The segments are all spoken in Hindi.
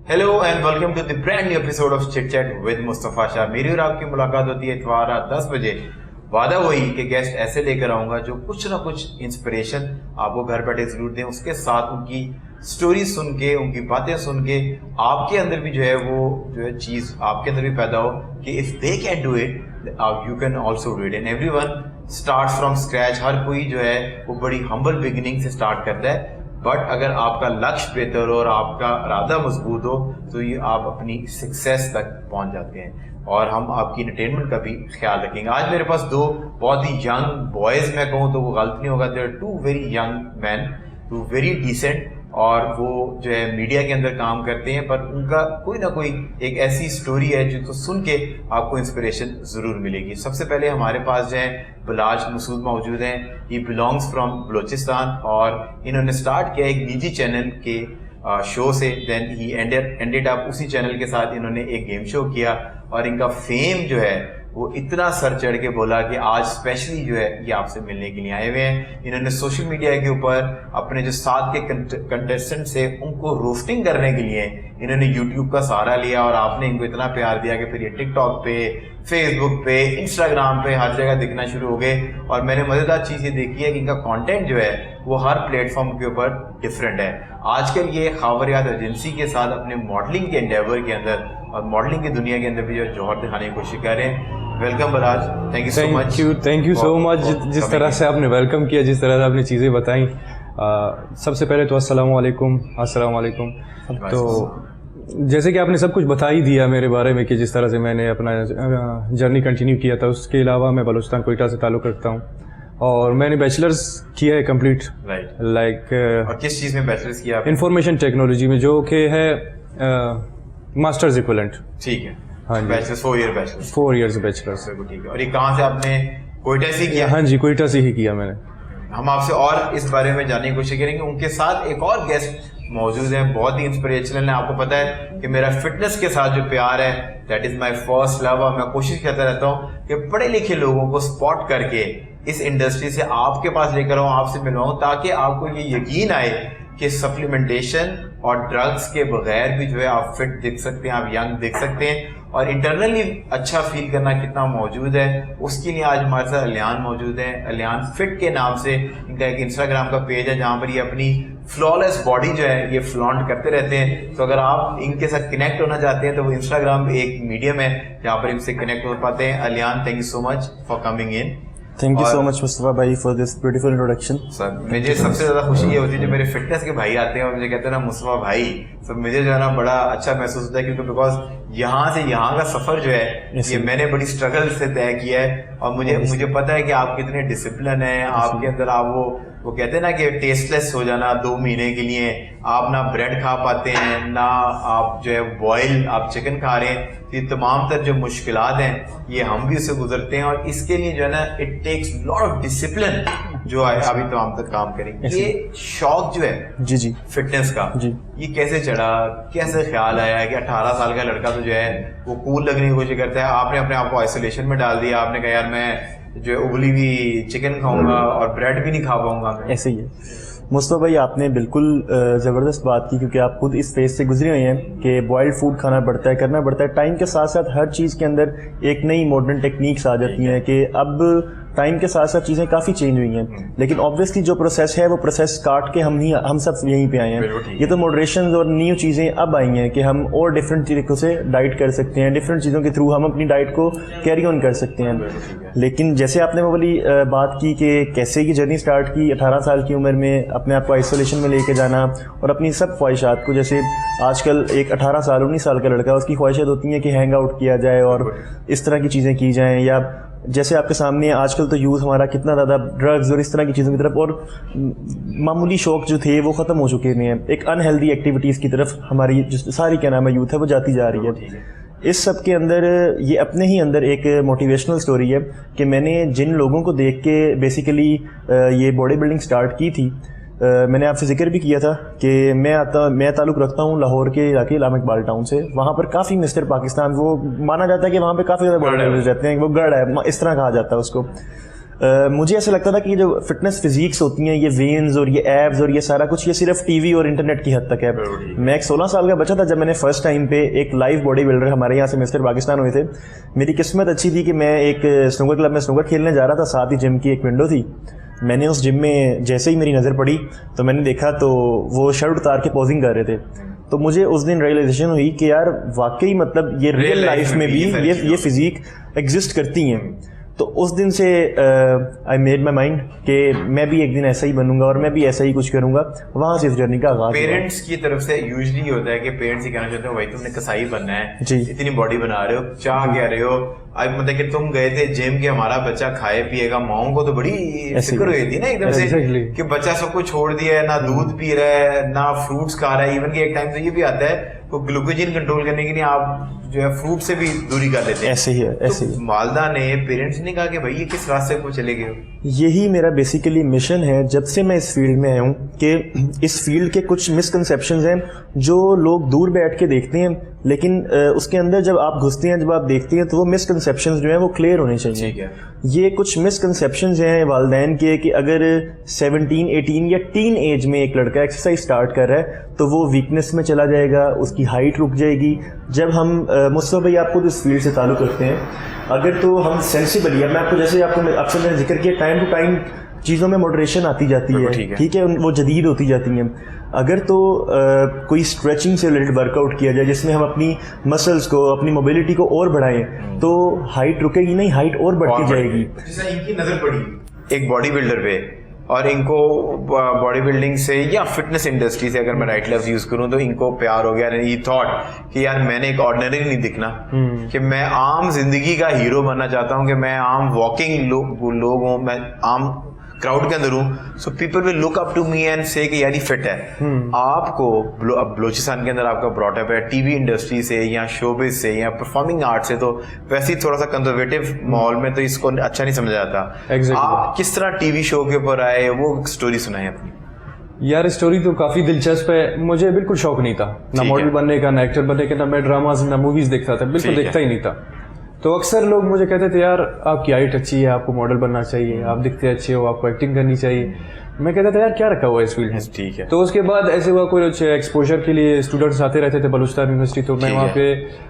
Hello and welcome to the brand new episode of chit chat with Mustafa Shah. मेरी और आपकी मुलाकात होती है इतवार रात 10 बजे। वादा वही कि गेस्ट ऐसे लेकर आऊंगा जो कुछ ना कुछ इंस्पिरेशन आपको घर बैठे जरूर दें, उसके साथ उनकी स्टोरी सुन के, उनकी बातें सुन के आपके अंदर भी जो है वो जो है चीज़ आपके अंदर भी पैदा हो कि if they can do it you can also do it. And everyone start from scratch. हर कोई जो है वो बड़ी हम्बल बिगिनिंग से स्टार्ट करता है, बट अगर आपका लक्ष्य बेहतर हो और आपका इरादा मजबूत हो तो ये आप अपनी सक्सेस तक पहुंच जाते हैं। और हम आपकी एंटरटेनमेंट का भी ख्याल रखेंगे। आज मेरे पास दो बहुत ही यंग बॉयज़ मैं कहूँ तो वो गलत नहीं होगा, they're too very young man, too very decent, और वो जो है मीडिया के अंदर काम करते हैं, पर उनका कोई ना कोई एक ऐसी स्टोरी है जिसको सुन के आपको इंस्पिरेशन ज़रूर मिलेगी। सबसे पहले हमारे पास जो है बिलाज मसूद मौजूद हैं। ये बिलोंग्स फ्रॉम बलोचिस्तान और इन्होंने स्टार्ट किया एक निजी चैनल के शो से, देन ही एंडेड अप उसी चैनल के साथ इन्होंने एक गेम शो किया और इनका फेम जो है वो इतना सर चढ़ के बोला कि आज स्पेशली जो है ये आपसे मिलने के लिए आए हुए हैं। इन्होंने सोशल मीडिया के ऊपर अपने जो साथ के कंटेस्टेंट से उनको रोस्टिंग करने के लिए इन्होंने यूट्यूब का सहारा लिया और आपने इनको इतना प्यार दिया कि फिर ये टिकटॉक पे, फेसबुक पे, इंस्टाग्राम पे हर जगह दिखना शुरू हो गए। और मैंने मज़ेदार चीज़ ये देखी है कि इनका कंटेंट जो है वो हर प्लेटफॉर्म के ऊपर डिफरेंट है। आजकल ये खबरियात एजेंसी के साथ अपने मॉडलिंग के एंडेवर के अंदर और मॉडलिंग की दुनिया के अंदर भी जो जौहर दिखाने की कोशिश कर रहे हैं। Welcome barrage, thank you so much. Thank you so much. जिस तरह से आपने वेलकम किया, जिस तरह से आपने चीज़ें बताई, सबसे पहले तो अस्सलाम वालेकुम। तो जैसे कि आपने सब कुछ बता ही दिया मेरे बारे में कि जिस तरह से मैंने अपना जर्नी कंटिन्यू किया था। उसके अलावा मैं बलूचिस्तान कोयटा से ताल्लुक़ रखता हूँ और मैंने बैचलर्स किया है कंप्लीट, लाइक और किस चीज़ में बैचलर्स किया? इंफॉर्मेशन टेक्नोलॉजी में, जो कि है मास्टर्स इक्विवेलेंट। ठीक है, हाँ जी, bachelors 4 year bachelors. 4 years bachelors. ठीक है। और ये कहाँ से आपने? कोयटा से किया? हाँ जी, कोयटा से ही किया मैंने। हम आपसे और इस बारे में जानने की कोशिश करेंगे। उनके साथ एक और गेस्ट मौजूद हैं, बहुत ही इंस्पिरेशनल है। आपको पता है कि मेरा फिटनेस के साथ जो प्यार है that is my first love. और मैं कोशिश करता रहता हूँ कि पढ़े लिखे लोगों को स्पॉट करके इस इंडस्ट्री से आपके पास लेकर आऊँ, आपसे मिलवाऊँ, ताकि आपको ये यकीन आए कि सप्लीमेंटेशन और ड्रग्स के बगैर भी जो है आप फिट दिख सकते हैं, आप यंग दिख सकते हैं और इंटरनली अच्छा फील करना कितना मौजूद है। उसके लिए आज हमारे साथ अलियान मौजूद है। अलियान फिट के नाम से इनका एक इंस्टाग्राम का पेज है जहाँ पर ये अपनी फ्लॉलेस बॉडी जो है ये फ्लॉन्ट करते रहते हैं। तो अगर आप इनके साथ कनेक्ट होना चाहते हैं तो वो इंस्टाग्राम एक मीडियम है जहाँ पर इनसे कनेक्ट हो पाते हैं। Aliyan, thank you so much for coming in. Thank you so much Mustafa भाई for this beautiful introduction. Sir मुझे सबसे ज़्यादा खुशी ये होती है जो मेरे फिटनेस के भाई आते हैं और मुझे कहते हैं ना मुस्तफा भाई, तो मुझे जो है ना बड़ा अच्छा महसूस होता है, क्योंकि बिकॉज यहाँ से यहाँ का सफ़र जो है ये मैंने बड़ी स्ट्रगल से तय किया है और मुझे पता है कि आप कितने डिसिप्लिन हैं। आपके अंदर आप वो कहते हैं ना कि टेस्टलेस हो जाना 2 महीने के लिए, आप ना ब्रेड खा पाते हैं ना आप जो है बॉयल आप चिकन खा रहे हैं। ये तमाम तर जो मुश्किलात हैं ये हम भी उससे गुजरते हैं और इसके लिए जो है ना it takes lot of discipline जो है अभी तमाम तक काम करेंगे। ये शौक जो है जी फिटनेस का जी, ये कैसे चढ़ा, कैसे ख्याल आया कि 18 साल का लड़का तो जो है वो कूल लगने की कोशिश करता है, आपने अपने आप को आइसोलेशन में डाल दिया, आपने कहा यार मैं जो है उबली हुई चिकन खाऊंगा और ब्रेड भी नहीं खा पाऊंगा। ऐसे ही है मुस्तफा भाई, आपने बिल्कुल ज़बरदस्त बात की, क्योंकि आप खुद इस फेज से गुजरे हुए हैं कि बॉइल्ड फूड खाना पड़ता है, करना पड़ता है। टाइम के साथ साथ हर चीज़ के अंदर एक नई मॉडर्न टेक्निक्स आ जाती हैं कि अब टाइम के साथ साथ चीज़ें काफ़ी चेंज हुई हैं, लेकिन ऑब्वियसली जो प्रोसेस है वो प्रोसेस काट के हम सब यहीं पे आए हैं। ये तो मॉडरेशन और न्यू चीज़ें अब आई हैं कि हम और डिफरेंट तरीक़ों से डाइट कर सकते हैं, डिफरेंट चीज़ों के थ्रू हम अपनी डाइट को कैरी ऑन कर सकते हैं। लेकिन जैसे आपने वो वाली बात की कि कैसे ये जर्नी स्टार्ट की 18 साल की उम्र में अपने आप को आइसोलेशन में लेके जाना और अपनी सब ख्वाहिशात को, जैसे आजकल एक 18 साल 19 साल का लड़का उसकी ख्वाहिशात होती हैं कि हैंग आउट किया जाए और इस तरह की चीज़ें की जाएँ, या जैसे आपके सामने आजकल तो यूथ हमारा कितना ज़्यादा ड्रग्स और इस तरह की चीज़ों की तरफ और मामूली शौक जो थे वो ख़त्म हो चुके हैं। एक अनहेल्दी एक्टिविटीज़ की तरफ हमारी जो सारी क्या नाम है यूथ है वो जाती जा रही है। इस सब के अंदर ये अपने ही अंदर एक मोटिवेशनल स्टोरी है कि मैंने जिन लोगों को देख के बेसिकली ये बॉडी बिल्डिंग स्टार्ट की थी, मैंने आपसे जिक्र भी किया था कि मैं ताल्लुक़ रखता हूँ लाहौर के इलाके इलामा इकबाल टाउन से। वहाँ पर काफ़ी मिस्टर पाकिस्तान, वो माना जाता है कि वहाँ पे काफ़ी ज़्यादा बॉडी बिल्डर्स रहते हैं, वो गढ़ है इस तरह कहा जाता है उसको। मुझे ऐसा लगता था कि जो फिटनेस फिजिक्स होती हैं, ये वेन्स और ये एब्स और ये सारा कुछ, ये सिर्फ टीवी और इंटरनेट की हद तक है। मैं एक 16 साल का बच्चा था जब मैंने फर्स्ट टाइम पे एक लाइव बॉडी बिल्डर, हमारे यहाँ से मिस्टर पाकिस्तान हुए थे। मेरी किस्मत अच्छी थी कि मैं एक स्नूकर क्लब में स्नूकर खेलने जा रहा था, साथ ही जिम की एक विंडो थी। मैंने उस जिम में जैसे ही मेरी नज़र पड़ी तो मैंने देखा तो वो शर्ट उतार के पोजिंग कर रहे थे। तो मुझे उस दिन रियलाइजेशन हुई कि यार वाकई मतलब ये रियल लाइफ में भी ये फिजिक एग्जिस्ट करती हैं। तो उस दिन से आई मेड माई माइंड कि मैं भी एक दिन ऐसा ही बनूंगा और मैं भी ऐसा ही कुछ करूंगा। वहां से इस जर्नी का आगाज। पेरेंट्स की तरफ से यूजुअली होता है कि पेरेंट्स ही कहना चाहते हो भाई तुमने कसाई बनना है जी, इतनी बॉडी बना रहे हो, चाह क्या रहे हो। अब मतलब कि तुम गए थे जिम के हमारा बच्चा खाए पिएगा, माओ को तो बड़ी फिक्र हुई थी ना एकदम से कि बच्चा सब कुछ छोड़ दिया है, ना दूध पी रहा है ना फ्रूट्स खा रहा है। इवन कि एक टाइम तो ये भी आता है तो ग्लूकोजिन कंट्रोल करने के लिए आप जो है फ्रूट से भी दूरी कर लेते हैं। ऐसे ही है, ऐसे ही। वालदा ने, पेरेंट्स ने कहा कि भाई ये किस रास्ते को चले गए हो? यही मेरा बेसिकली मिशन है जब से मैं इस फील्ड में आया हूँ कि इस फील्ड के कुछ मिसकंसेप्शंस हैं जो लोग दूर बैठ के देखते हैं, लेकिन उसके अंदर जब आप घुसते हैं, जब आप देखते हैं तो वो मिसकंसेप्शंस जो हैं वो क्लियर होने चाहिए। ठीक है। ये कुछ मिसकंसेप्शंस हैं वालिदैन के कि अगर 17, 18 या टीन एज में एक लड़का एक्सरसाइज स्टार्ट कर रहा है तो वो वीकनेस में चला जाएगा, उसकी हाइट रुक जाएगी। जब हम मुस्तफा भाई आपको इस फील्ड से ताल्लुक़ रखते हैं, अगर तो हम सेंसिबली, मैं आपको जैसे आपको अक्सर मैंने जिक्र किया, टाइम टू टाइम चीज़ों में मॉडरेशन आती जाती है, ठीक है, वो जदीद होती जाती हैं। अगर तो कोई स्ट्रेचिंग से रिलेटेड वर्कआउट किया जाए जिसमें हम अपनी मसल्स को, अपनी मोबिलिटी को और बढ़ाएं, तो हाइट रुकेगी नहीं, हाइट और बढ़ती जाएगी। जैसा इनकी नजर पड़ी एक बॉडी बिल्डर पे और इनको बॉडी बिल्डिंग से या फिटनेस इंडस्ट्री से, अगर मैं राइट लफ्ज यूज करूं तो इनको प्यार हो गया। ये थॉट कि यार मैंने एक ऑर्डिनरी नहीं दिखना, कि मैं आम जिंदगी का हीरो बनना चाहता हूं, कि मैं आम वॉकिंग लोग हूं, मैं आम क्राउड के अंदर हूँ, so people will look up to me and say कि यार ये फिट है। आपको बलोचिस्तान के अंदर आपका ब्रॉटअप है टीवी इंडस्ट्री से या शोबिज से या परफॉर्मिंग आर्ट से, तो वैसे ही थोड़ा सा कंजर्वेटिव माहौल में तो इसको अच्छा नहीं समझा जाता। आप किस तरह टीवी शो के ऊपर आए, वो स्टोरी सुनाए अपनी। यार स्टोरी तो काफ़ी दिलचस्प है। मुझे बिल्कुल शौक नहीं था ना मॉडल बनने का, ना एक्टर बनने का, ना मैं ड्रामाज ना मूवीज़ देखता था, बिल्कुल देखता ही नहीं था। तो अक्सर लोग मुझे कहते थे यार आपकी हाइट अच्छी है, आपको मॉडल बनना चाहिए, आप दिखते अच्छे हो, आपको एक्टिंग करनी चाहिए। मैं कहता था यार क्या रखा हुआ है इस फील्ड में। ठीक है। तो उसके बाद ऐसे हुआ कुछ एक्सपोजर के लिए स्टूडेंट्स आते रहते थे बलूचिस्तान यूनिवर्सिटी, तो मैं वहाँ पे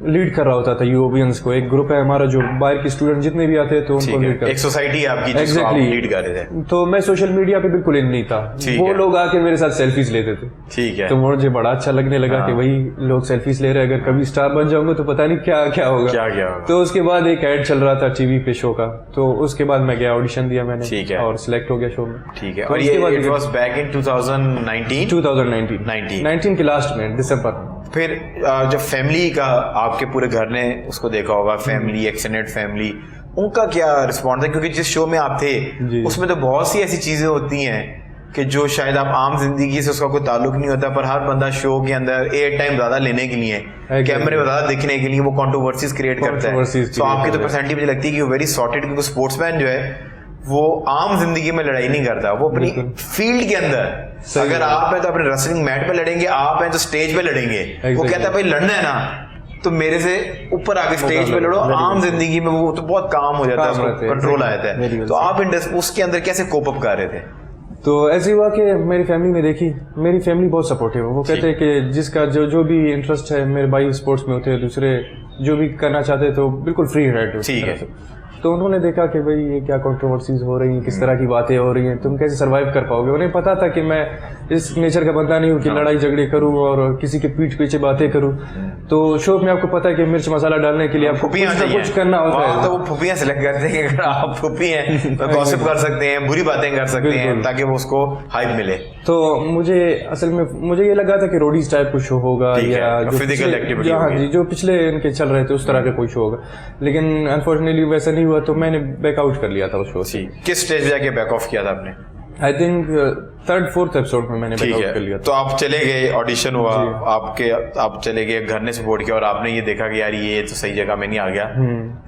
लीड कर रहा होता था यूओबियंस को। एक ग्रुप है हमारा जो बाहर के स्टूडेंट जितने भी आते हैं तो उनको लीड कर, एक सोसाइटी आपकी जिसको आप लीड कर रहे थे। तो मैं सोशल मीडिया पे बिल्कुल इन नहीं था, वो लोग आके मेरे साथ सेल्फीज लेते थे। ठीक है। तो मुझे बड़ा अच्छा लगने लगा कि भाई लोग सेल्फीज ले रहे हैं, अगर कभी स्टार बन जाऊंगा तो पता नहीं क्या क्या होगा। तो उसके बाद एक ऐड चल रहा था टीवी पे शो का, तो उसके बाद मैं गया, ऑडिशन दिया मैंने और सिलेक्ट हो गया शो में। ठीक है। और ये इट वाज बैक इन 2019 के लास्ट में दिसंबर। फिर जब फैमिली का आपके पूरे घर ने उसको देखा होगा, फैमिली, एक्सटेंडेड फैमिली, उनका क्या रिस्पॉन्स था? क्योंकि जिस शो में आप थे उसमें तो बहुत सी ऐसी चीजें होती हैं कि जो शायद आप आम जिंदगी से उसका कोई ताल्लुक नहीं होता, पर हर बंदा शो के अंदर एयर टाइम ज्यादा लेने के लिए, कैमरे में ज्यादा दिखने के लिए वो कंट्रोवर्सीज क्रिएट करता है। तो आपकी तो पर्सनैलिटी मुझे लगती है कि वेरी सॉर्टेड, क्योंकि स्पोर्ट्समैन जो है वो आम जिंदगी में लड़ाई नहीं करता, वो अपनी फील्ड के अंदर, अगर आप हैं तो अपने रेसलिंग मैट पे लड़ेंगे, आप हैं तो स्टेज पे लड़ेंगे। वो कहता है भाई लड़ना है ना तो मेरे से ऊपर आके स्टेज पे लड़ो। आम जिंदगी में वो तो बहुत काम हो जाता है, उसको कंट्रोल आ जाता है। तो आप उसके अंदर कैसे कोप अप कर रहे थे? तो ऐसे हुआ कि मेरी फैमिली ने देखी, मेरी फैमिली बहुत सपोर्टिव है। वो कहते हैं कि जिसका जो भी इंटरेस्ट है, मेरे भाई स्पोर्ट्स में होते हैं, दूसरे जो भी करना चाहते हैं तो बिल्कुल फ्री राइड। ठीक है। तो उन्होंने देखा कि भाई ये क्या कंट्रोवर्सीज हो रही हैं, किस तरह की बातें हो रही हैं, तुम कैसे सर्वाइव कर पाओगे। उन्हें पता था कि मैं इस नेचर का बंदा नहीं हूँ कि लड़ाई झगड़े करूँ और किसी के पीठ पीछे बातें करूँ। तो शो में आपको पता है कि मिर्च मसाला डालने के लिए आपको कुछ करना होता है। तो वो फुपियाँ सेलेक्ट करते हैं, अगर आप फुपी हैं तो गॉसिप कर सकते हैं, बुरी बातें कर सकते हैं ताकि वो उसको हाइप मिले। तो मुझे असल में मुझे ये लगा था कि रोडीज टाइप कुछ शो होगा या जो फिजिकल एक्टिविटी, जो पिछले इनके चल रहे थे उस तरह का कोई शो होगा, लेकिन अनफॉर्चुनेटली वैसा नहीं हुआ। तो मैंने बैकआउट कर लिया था उस शो से। किस स्टेज जाके बैक ऑफ किया था आपने? आई थिंक 3rd-4th एपिसोड में मैंने बैकआउट कर लिया था। तो आप चले गए, ऑडिशन हुआ आप चले गए, घर ने सपोर्ट किया और आपने ये देखा कि यार ये तो सही जगह में नहीं आ गया,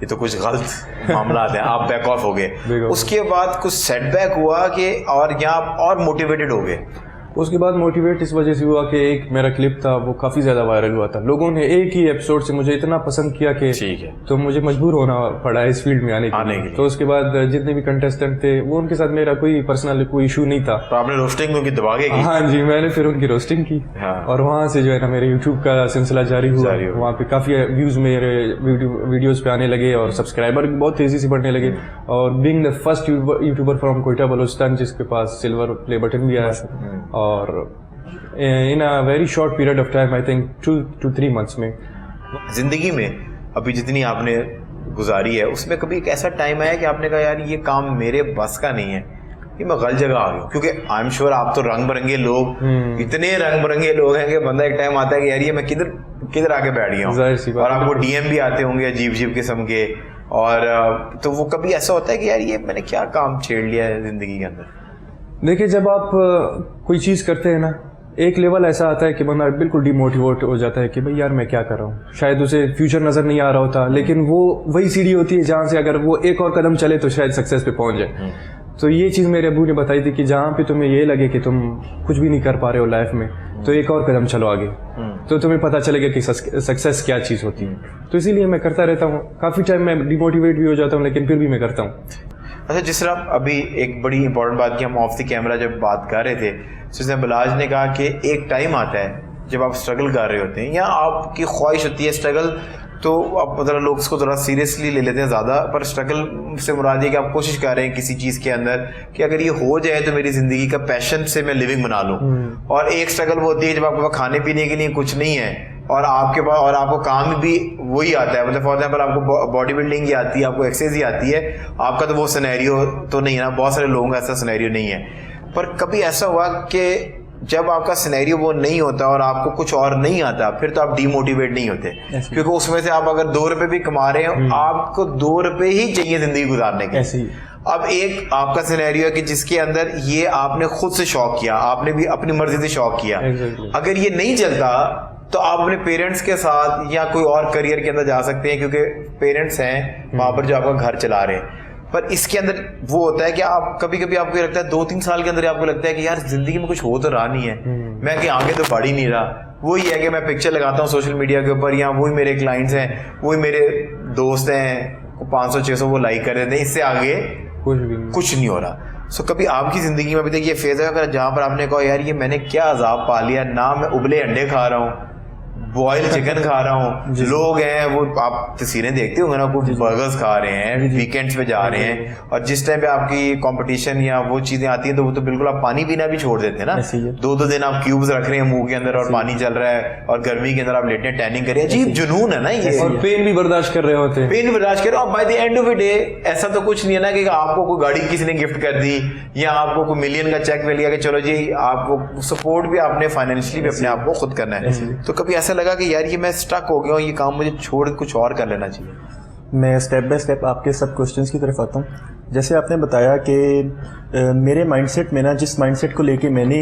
ये तो कुछ गलत मामला है, आप बैक ऑफ हो गए। उसके बाद कुछ सेटबैक हुआ कि और यहाँ और मोटिवेटेड हो गए? उसके बाद मोटिवेट इस वजह से हुआ कि एक मेरा क्लिप था वो काफ़ी ज़्यादा वायरल हुआ था, लोगों ने एक ही एपिसोड से मुझे इतना पसंद किया कि ठीक है, तो मुझे मजबूर होना पड़ा इस फील्ड में आने के लिए। तो उसके बाद जितने भी कंटेस्टेंट थे वो उनके साथ मेरा कोई पर्सनल कोई इशू नहीं था। तो आपने रोस्टिंग उनकी दबा के की? हाँ जी, मैंने फिर उनकी रोस्टिंग की। हाँ। और वहाँ से जो है ना मेरे यूट्यूब का सिलसिला जारी हुआ। वहाँ पे काफ़ी व्यूज़ मेरे वीडियोज़ पे आने लगे और सब्सक्राइबर भी बहुत तेज़ी से बढ़ने लगे। और being the first YouTuber from Quetta Balochistan जिसके पास सिल्वर प्ले बटन भी आया, और in a very short period of time, I think 2 to 3 months में। जिंदगी में अभी जितनी आपने गुजारी है उसमें कभी एक ऐसा टाइम आया कि आपने कहा यार ये काम मेरे बस का नहीं है, कि मैं गलत जगह आ गया? क्योंकि आई एम श्योर आप तो रंग बिरंगे लोग, इतने रंग बिरंगे लोग हैं कि बंदा एक टाइम आता है कि यार ये मैं किधर आके बैठ गया हूँ। और आपको डीएम भी आते होंगे अजीब किस्म के, और तो वो कभी ऐसा होता है कि यार ये मैंने क्या काम छेड़ लिया है जिंदगी के अंदर? देखिए, जब आप कोई चीज़ करते हैं ना, एक लेवल ऐसा आता है कि बंदा बिल्कुल डिमोटिवेट हो जाता है कि भाई यार मैं क्या कर रहा हूँ। शायद उसे फ्यूचर नज़र नहीं आ रहा होता, लेकिन वो वही सीढ़ी होती है जहाँ से अगर वो एक और कदम चले तो शायद सक्सेस पे पहुँच जाए। तो ये चीज़ मेरे अबू ने बताई थी कि जहाँ पे तुम्हें ये लगे कि तुम कुछ भी नहीं कर पा रहे हो लाइफ में, तो एक और कदम चलो आगे, तो तुम्हें पता चलेगा कि सक्सेस क्या चीज़ होती है। तो इसीलिए मैं करता रहता हूँ। काफ़ी टाइम मैं डिमोटिवेट भी हो जाता हूँ, लेकिन फिर भी मैं करता हूँ। अच्छा, जिस तरह अभी एक बड़ी इंपॉर्टेंट बात की, हम ऑफ द कैमरा जब बात कर रहे थे, जिसने बलाज ने कहा कि एक टाइम आता है जब आप स्ट्रगल कर रहे होते हैं या आपकी ख्वाहिश होती है स्ट्रगल, तो आप मतलब लोग इसको थोड़ा सीरियसली ले लेते हैं ज़्यादा, पर स्ट्रगल से मुराद ये कि आप कोशिश कर रहे हैं किसी चीज़ के अंदर कि अगर ये हो जाए तो मेरी ज़िंदगी का पैशन से मैं लिविंग बना लूँ। और एक स्ट्रगल वो होती है जब आपके पास खाने पीने के लिए कुछ नहीं है और आपके पास, और आपको काम भी वही आता है, मतलब फॉर एग्जाम्पल आपको बॉडी बिल्डिंग ही आती है, आपको एक्सरसाइज ही आती है, आपका तो वो सिनेरियो तो नहीं है ना, बहुत सारे लोगों का ऐसा सिनेरियो नहीं है। पर कभी ऐसा हुआ कि जब आपका सिनेरियो वो नहीं होता और आपको कुछ और नहीं आता, फिर तो आप डीमोटिवेट नहीं होते, क्योंकि उसमें से आप अगर 2 रुपए भी कमा रहे हो, आपको 2 रुपए ही चाहिए जिंदगी गुजारने के। अब एक आपका सिनेरियो है कि जिसके अंदर ये आपने खुद से शौक किया, आपने भी अपनी मर्जी से शौक किया, अगर ये नहीं चलता तो आप अपने पेरेंट्स के साथ या कोई और करियर के अंदर जा सकते हैं, क्योंकि पेरेंट्स हैं वहां पर जो आपका घर चला रहे हैं। पर इसके अंदर वो होता है कि आप कभी कभी आपको लगता है 2-3 साल के अंदर आपको लगता है कि यार जिंदगी में कुछ हो तो रहा नहीं है, मैं कि आगे तो बढ़ ही नहीं रहा। वही है कि मैं पिक्चर लगाता हूँ सोशल मीडिया के ऊपर, या वही मेरे क्लाइंट्स हैं, वही मेरे दोस्त हैं, 500-600 वो लाइक कर देते हैं, इससे आगे कुछ नहीं हो रहा। सो कभी आपकी जिंदगी में भी देखिए फेज है जहाँ पर आपने कहा यार ये मैंने क्या अजाब पा लिया, ना मैं उबले अंडे खा रहा हूँ, बॉयल चिकन खा रहा हूँ, लोग हैं वो आप तस्वीरें देखते होंगे ना, कुछ बर्गर्स खा रहे हैं, वीकेंड्स पे जा रहे हैं, और जिस टाइम पे आपकी कंपटीशन या वो चीजें आती हैं तो वो तो बिल्कुल आप पानी पीना भी छोड़ देते हैं ना। 2-2 दिन आप क्यूब्स रख रहे हैं मुंह के अंदर और पानी चल रहा है, और गर्मी के अंदर आप लेटे टैनिंग कर रहे हैं, अजीब जुनून है ना ये, और पेन भी बर्दाश्त कर रहे होते हैं, पेन बर्दाश्त कर रहे हो। By the end of the day ऐसा तो कुछ नहीं है ना कि आपको कोई गाड़ी किसी ने गिफ्ट कर दी या आपको कोई मिलियन का चेक मिल गया कि चलो जी, आपको सपोर्ट भी आपने फाइनेंशियली भी अपने आप को खुद करना है। तो कभी ऐसा लगा कि यार ये मैं स्टक हो गया हूँ, ये काम मुझे छोड़ कुछ और कर लेना चाहिए? मैं स्टेप बाय स्टेप आपके सब क्वेश्चंस की तरफ आता हूँ। जैसे आपने बताया कि मेरे माइंडसेट में ना, जिस माइंडसेट को लेके मैंने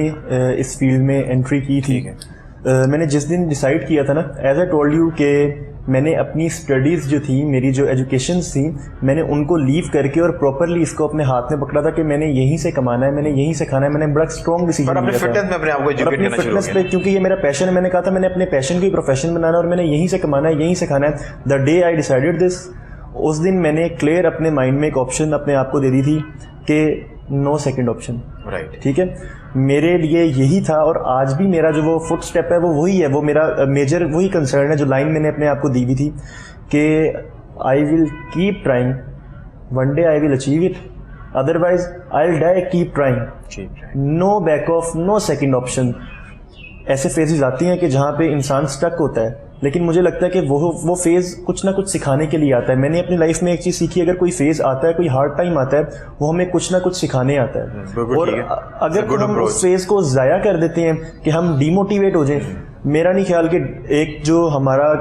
इस फील्ड में एंट्री की थी, मैंने जिस दिन डिसाइड किया था ना, एज आई टोल्ड यू कि मैंने अपनी स्टडीज़ जो थी, मेरी जो एजुकेशंस थी, मैंने उनको लीव करके और प्रॉपरली इसको अपने हाथ में पकड़ा था कि मैंने यहीं से कमाना है, मैंने यहीं से खाना है। मैंने बड़ा स्ट्रॉन्ग डिसीजन लिया था फिटनेस में अपने आप को एजुकेट करना शुरू किया, क्योंकि ये मेरा पैशन है। मैंने कहा था मैंने अपने पैशन को ही प्रोफेशन बनाना और मैंने यहीं से कमाना है, यहीं से खाना है। The day I decided this, उस दिन मैंने क्लियर अपने माइंड में एक ऑप्शन अपने आप को दे दी थी कि नो सेकंड ऑप्शन, राइट? ठीक है, मेरे लिए यही था। और आज भी मेरा जो वो फुट स्टेप है वो वही है, वो मेरा मेजर वही कंसर्न है, जो लाइन मैंने अपने आप को दी हुई थी कि I will keep trying, one day I will achieve it, otherwise I will die, keep trying, no back off, no second option. ऐसे फेजेस आती हैं कि जहाँ पे इंसान स्टक होता है, लेकिन मुझे लगता है कि वो फेज़ कुछ ना कुछ सिखाने के लिए आता है। मैंने अपनी लाइफ में एक चीज़ सीखी, अगर कोई फेज़ आता है, कोई हार्ड टाइम आता है, वो हमें कुछ ना कुछ सिखाने आता है। और अगर हम उस फेज़ को ज़ाया कर देते हैं कि हम डीमोटिवेट हो जाएं, मेरा नहीं ख्याल कि एक जो हमारा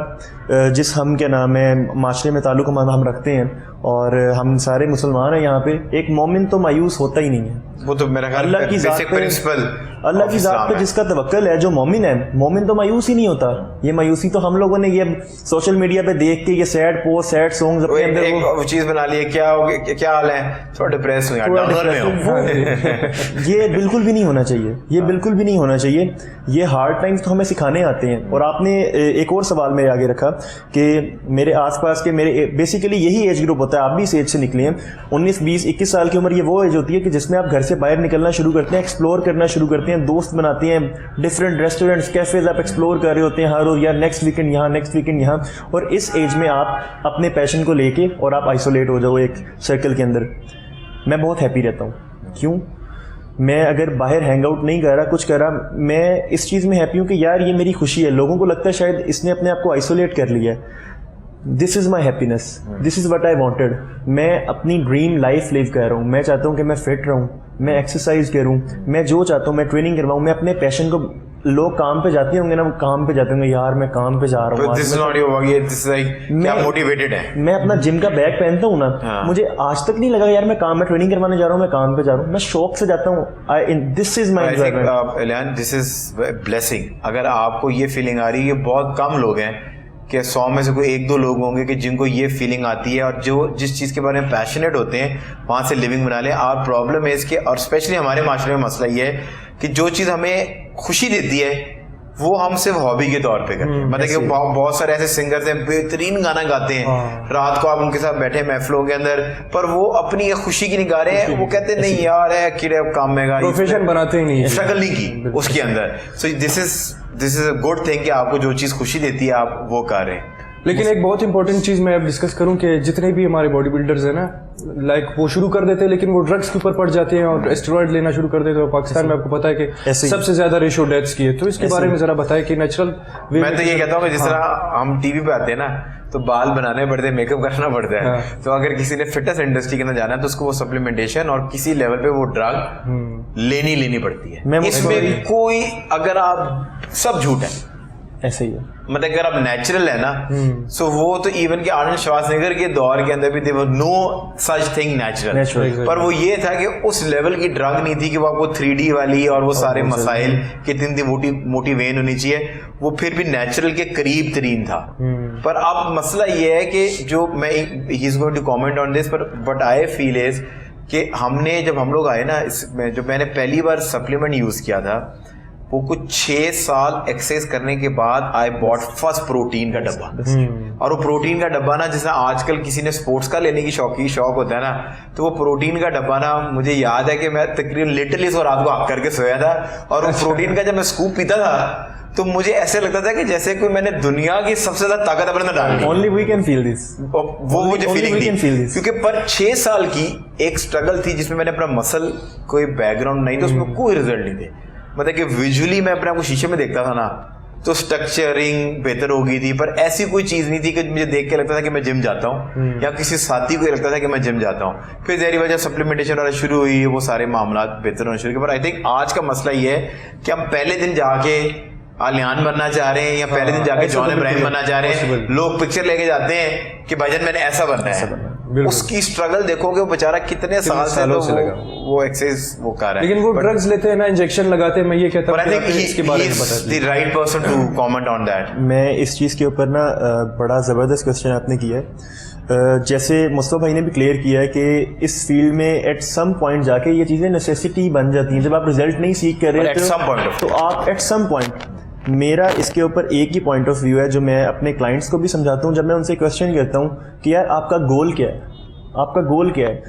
जिस हम क्या नाम है माशरे में ताल्लुक़ हम रखते हैं और हम सारे मुसलमान हैं यहाँ पे, एक मोमिन तो मायूस होता ही नहीं है। वो तो मेरा ख्याल अल्लाह की ज़ात पे, प्रिंसिपल अल्लाह की ज़ात पे जिसका तवक्कल है, जो मोमिन है, मोमिन तो मायूस ही नहीं होता। ये मायूसी तो हम लोगों ने ये सोशल मीडिया पे देख के ये सैड पोस्ट, सैड सॉन्ग्स अपने अंदर एक चीज बना ली है, क्या हो गया, क्या हाल है, थोड़ा डिप्रेस हूं यार, डाउनर में हूं। ये बिल्कुल भी नहीं होना चाहिए, ये बिल्कुल भी नहीं होना चाहिए। ये हार्ड टाइम्स तो हमें सिखाने आते हैं। और आपने एक और सवाल मेरे आगे रखा कि मेरे आसपास के मेरे बेसिकली यही एज ग्रुप होता है, आप भी इस एज से निकले हैं, 19, 20, 21 साल की उम्र, ये वो एज होती है कि जिसमें आप घर से बाहर निकलना शुरू करते हैं, एक्सप्लोर करना शुरू करते हैं, दोस्त बनाते हैं, डिफरेंट रेस्टोरेंट्स, कैफेज आप एक्सप्लोर कर रहे होते हैं हर रोज, यार नेक्स्ट वीकेंड यहाँ, नेक्स्ट वीकेंड यहाँ। और इस एज में आप अपने पैशन को लेके और आप आइसोलेट हो जाओ एक सर्कल के अंदर। मैं बहुत हैप्पी रहता हूँ। क्यों? मैं अगर बाहर हैंग आउट नहीं कर रहा, कुछ कर रहा, मैं इस चीज़ में हैप्पी हूँ कि यार ये मेरी खुशी है। लोगों को लगता है शायद इसने अपने आप को आइसोलेट कर लिया है। This is my happiness, this is what I wanted. मैं अपनी ड्रीम लाइफ लिव कर रहा हूँ। मैं चाहता हूँ कि मैं फिट रहूँ, मैं एक्सरसाइज करूँ, मैं जो चाहता हूँ मैं ट्रेनिंग करवाऊँ, मैं अपने पैशन को, लोग काम पे जाते होंगे ना, वो काम पे जाते होंगे, यार मैं काम पे जा रहा हूँ, क्या मोटिवेटेड है। मैं अपना जिम का बैग पहनता हूँ ना, मुझे आज तक नहीं लगा यार मैं काम में ट्रेनिंग करवाने जा रहा हूँ, मैं काम पे जा रहा हूँ, मैं शौक से जाता हूँ। This is my enjoyment, this is blessing. अगर आपको ये फीलिंग आ रही है, बहुत कम लोग हैं कि 100 में से कोई 1-2 लोग होंगे कि जिनको ये फीलिंग आती है और जो जिस चीज़ के बारे में पैशनेट होते हैं वहाँ से लिविंग बना लें। और प्रॉब्लम है इसके, और स्पेशली हमारे माशरे में मसला ये है कि जो चीज़ हमें खुशी देती है वो हम सिर्फ हॉबी के तौर पे करते हैं। मतलब कि बहुत सारे ऐसे सिंगर्स हैं, बेहतरीन गाना गाते हैं, रात को आप उनके साथ बैठे महफिलों के अंदर, पर वो अपनी खुशी की नहीं गा रहे हैं। वो कहते हैं नहीं यार है कीड़े काम में गा, प्रोफेशन बनाते ही नहीं है, स्ट्रगल नहीं की उसके अंदर। So this is a good thing कि आपको जो चीज़ खुशी देती है आप वो कर रहे हैं। लेकिन एक बहुत इंपॉर्टेंट चीज़ मैं अब डिस्कस करूं कि जितने भी हमारे बॉडी बिल्डर्स हैं ना, लाइक वो शुरू कर देते हैं लेकिन वो ड्रग्स के ऊपर पड़ जाते हैं और एस्टेरॉइड लेना शुरू कर देते हैं। पाकिस्तान में आपको पता है कि सबसे ज्यादा रेशो डेथ्स की है, तो इसके बारे में जरा बताएं कि नेचुरल। मैं तो ये कहता हूँ कि जिस तरह हम टीवी पे आते हैं ना, तो बाल बनाने पड़ते हैं, मेकअप करना पड़ता है, तो अगर किसी ने फिटनेस इंडस्ट्री के अंदर जाना है तो उसको वो सप्लीमेंटेशन और किसी लेवल पे वो ड्रग लेनी पड़ती है। इसमें कोई, अगर आप सब झूठ है, ऐसे ही है। मतलब अगर आप नेचुरल है ना, सो वो तो इवन के आर्नल्ड श्वार्ज़नेगर के दौर के अंदर भी there was no such thing natural. पर वो ये था कि उस लेवल की ड्रग नहीं थी कि वो आपको 3D वाली और वो सारे मसाइल कितनी मोटी वेन होनी चाहिए, वो फिर भी नेचुरल के करीब तरीन था। पर अब मसला ये है कि जो मैं, he is going to comment on this, पर बट आई फील इज कि हमने, जब हम लोग आए ना, इसमें जो मैंने पहली बार सप्लीमेंट यूज किया था वो कुछ 6 साल एक्सरसाइज करने के बाद आई बॉट फर्स्ट प्रोटीन का डब्बा। और वो प्रोटीन का डब्बा ना, जैसे आजकल किसी ने स्पोर्ट्स का लेने की शौक होता है ना, तो वो प्रोटीन का डब्बा ना, मुझे याद है कि मैं तकरीबन लिटरली इसको रात को आग करके सोया था, और वो प्रोटीन का जब मैं स्कूप पीता था तो मुझे ऐसे लगता था कि जैसे कोई मैंने दुनिया की सबसे ज्यादा ताकत अपने अंदर डाल दी। Only we can feel this. वो मुझे फीलिंग थी, क्योंकि पर 6 साल की एक स्ट्रगल थी जिसमें मैंने अपना मसल, कोई बैकग्राउंड नहीं था, उसमें कोई रिजल्ट नहीं थे। मतलब कि विजुअली मैं अपने आप को शीशे में देखता था ना, तो स्ट्रक्चरिंग बेहतर हो गई थी, पर ऐसी कोई चीज़ नहीं थी कि मुझे देख के लगता था कि मैं जिम जाता हूँ, या किसी साथी को लगता था कि मैं जिम जाता हूँ। फिर ज़ाहिर वजह सप्लीमेंटेशन वाला शुरू हुई, वो सारे मामला बेहतर होने शुरू हुए। पर आई थिंक आज का मसला ये है कि हम पहले दिन जाके आलियान बनना चाह रहे हैं, या पहले दिन जाके जॉन इब्राहिम बनना चाह रहे हैं। लोग पिक्चर लेके जाते हैं कि भाईजान मैंने ऐसा बनना है। उसकी स्ट्रगल देखोगे, वो बेचारा कितने साल से वो एक्सरसाइज वो कर रहा है, लेकिन वो ड्रग्स लेते हैं ना, इंजेक्शन लगाते हैं। मैं ये कहता हूं इसके बारे में पता है, the right person to comment on that. मैं इस चीज़ के ऊपर ना बड़ा ज़बरदस्त क्वेश्चन आपने किया है। जैसे मुस्तफा भाई ने भी क्लियर किया है कि इस फील्ड में एट सम पॉइंट जाके ये चीज़ें नेसेसिटी बन जाती हैं। जब आप रिजल्ट नहीं सीख कर रहे तो आप एट सम पॉइंट, मेरा इसके ऊपर एक ही पॉइंट ऑफ व्यू है जो मैं अपने क्लाइंट्स को भी समझाता हूँ। जब मैं उनसे क्वेश्चन करता हूँ कि यार आपका गोल क्या है, आपका गोल क्या है,